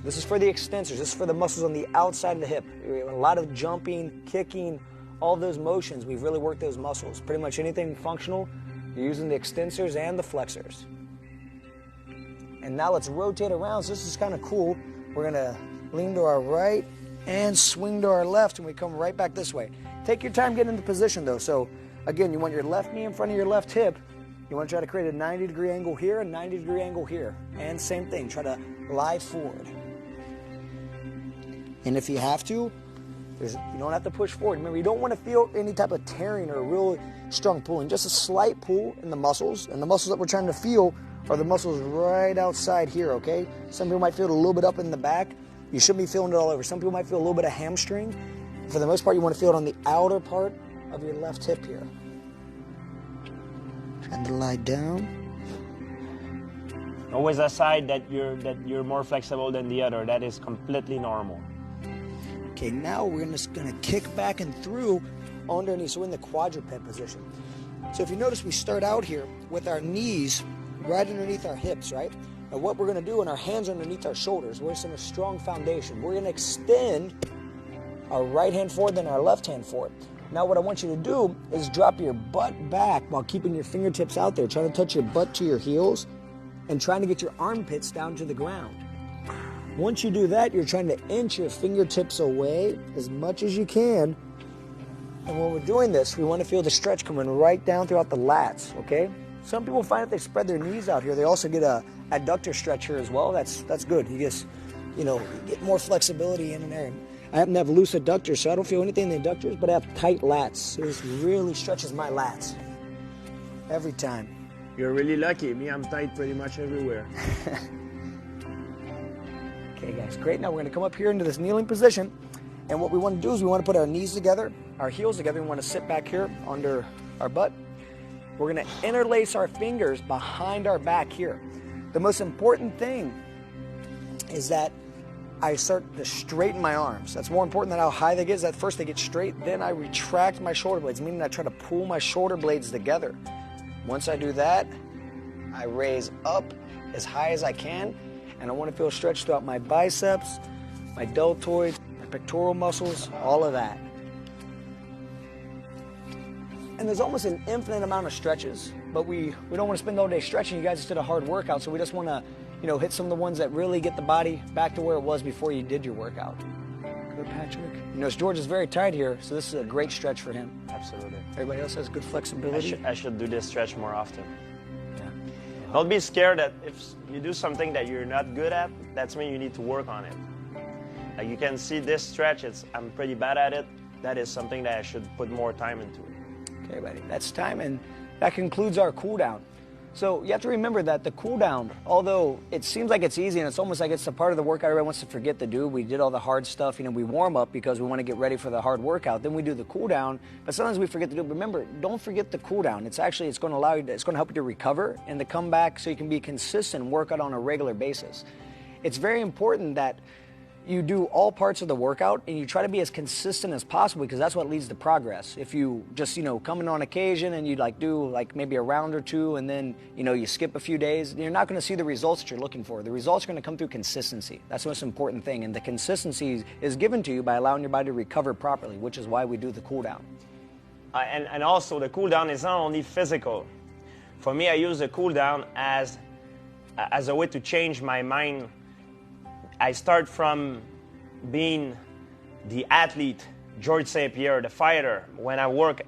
This is for the extensors. This is for the muscles on the outside of the hip. A lot of jumping, kicking, all of those motions, we've really worked those muscles. Pretty much anything functional, you're using the extensors and the flexors. And now let's rotate around. So this is kind of cool. We're gonna lean to our right and swing to our left, and we come right back this way. Take your time getting into position though. So again, you want your left knee in front of your left hip. You want to try to create a 90-degree angle here, a 90-degree angle here. And same thing, try to lie forward. And if you have to, you don't have to push forward. Remember, you don't want to feel any type of tearing or really strong pulling. Just a slight pull in the muscles. And the muscles that we're trying to feel are the muscles right outside here, okay? Some people might feel it a little bit up in the back. You shouldn't be feeling it all over. Some people might feel a little bit of hamstring. For the most part, you want to feel it on the outer part of your left hip here. Trying to lie down. Always a side that you're more flexible than the other. That is completely normal. Okay, now we're just gonna kick back and through underneath, so we're in the quadruped position. So if you notice, we start out here with our knees right underneath our hips, right? Now what we're gonna do, and our hands underneath our shoulders, we're just in a strong foundation. We're gonna extend our right hand forward, then our left hand forward. Now what I want you to do is drop your butt back while keeping your fingertips out there. Try to touch your butt to your heels and trying to get your armpits down to the ground. Once you do that, you're trying to inch your fingertips away as much as you can. And when we're doing this, we want to feel the stretch coming right down throughout the lats, okay? Some people find if they spread their knees out here, they also get a adductor stretch here as well. That's good. You just, you get more flexibility in there. I happen to have loose adductors, so I don't feel anything in the adductors, but I have tight lats. So this really stretches my lats every time. You're really lucky. Me, I'm tight pretty much everywhere. Okay, guys, great. Now we're going to come up here into this kneeling position. And what we want to do is we want to put our knees together, our heels together. We want to sit back here under our butt. We're going to interlace our fingers behind our back here. The most important thing is that I start to straighten my arms. That's more important than how high they get. Is that first they get straight, then I retract my shoulder blades, meaning I try to pull my shoulder blades together. Once I do that, I raise up as high as I can, and I want to feel stretched throughout my biceps, my deltoids, my pectoral muscles, all of that. And there's almost an infinite amount of stretches, but we don't want to spend all day stretching. You guys just did a hard workout, so we just want to, hit some of the ones that really get the body back to where it was before you did your workout. Good, Patrick. George is very tight here, so this is a great stretch for him. Absolutely. Everybody else has good flexibility. I should do this stretch more often. Yeah. Don't be scared that if you do something that you're not good at, that's when you need to work on it. Like you can see this stretch, I'm pretty bad at it. That is something that I should put more time into it. Okay, buddy, that's time, and that concludes our cool down. So you have to remember that the cool down, although it seems like it's easy and it's almost like it's a part of the workout everybody wants to forget to do. We did all the hard stuff, we warm up because we want to get ready for the hard workout. Then we do the cool down, but sometimes we forget to do it. Remember, don't forget the cool down. It's going to allow you, it's going to help you to recover and to come back so you can be consistent and work out on a regular basis. It's very important that you do all parts of the workout and you try to be as consistent as possible because that's what leads to progress. If you just, come in on occasion and you do maybe a round or two and then, you skip a few days, you're not going to see the results that you're looking for. The results are going to come through consistency. That's the most important thing. And the consistency is given to you by allowing your body to recover properly, which is why we do the cool down. And also the cool down is not only physical. For me, I use the cool down as a way to change my mind. I start from being the athlete, George St. Pierre, the fighter. When I work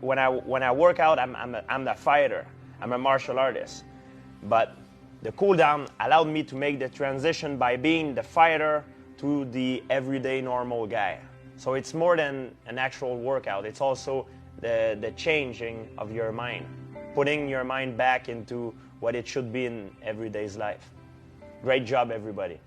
out, I'm the fighter. I'm a martial artist. But the cool down allowed me to make the transition by being the fighter to the everyday normal guy. So it's more than an actual workout. It's also the changing of your mind, putting your mind back into what it should be in everyday's life. Great job, everybody.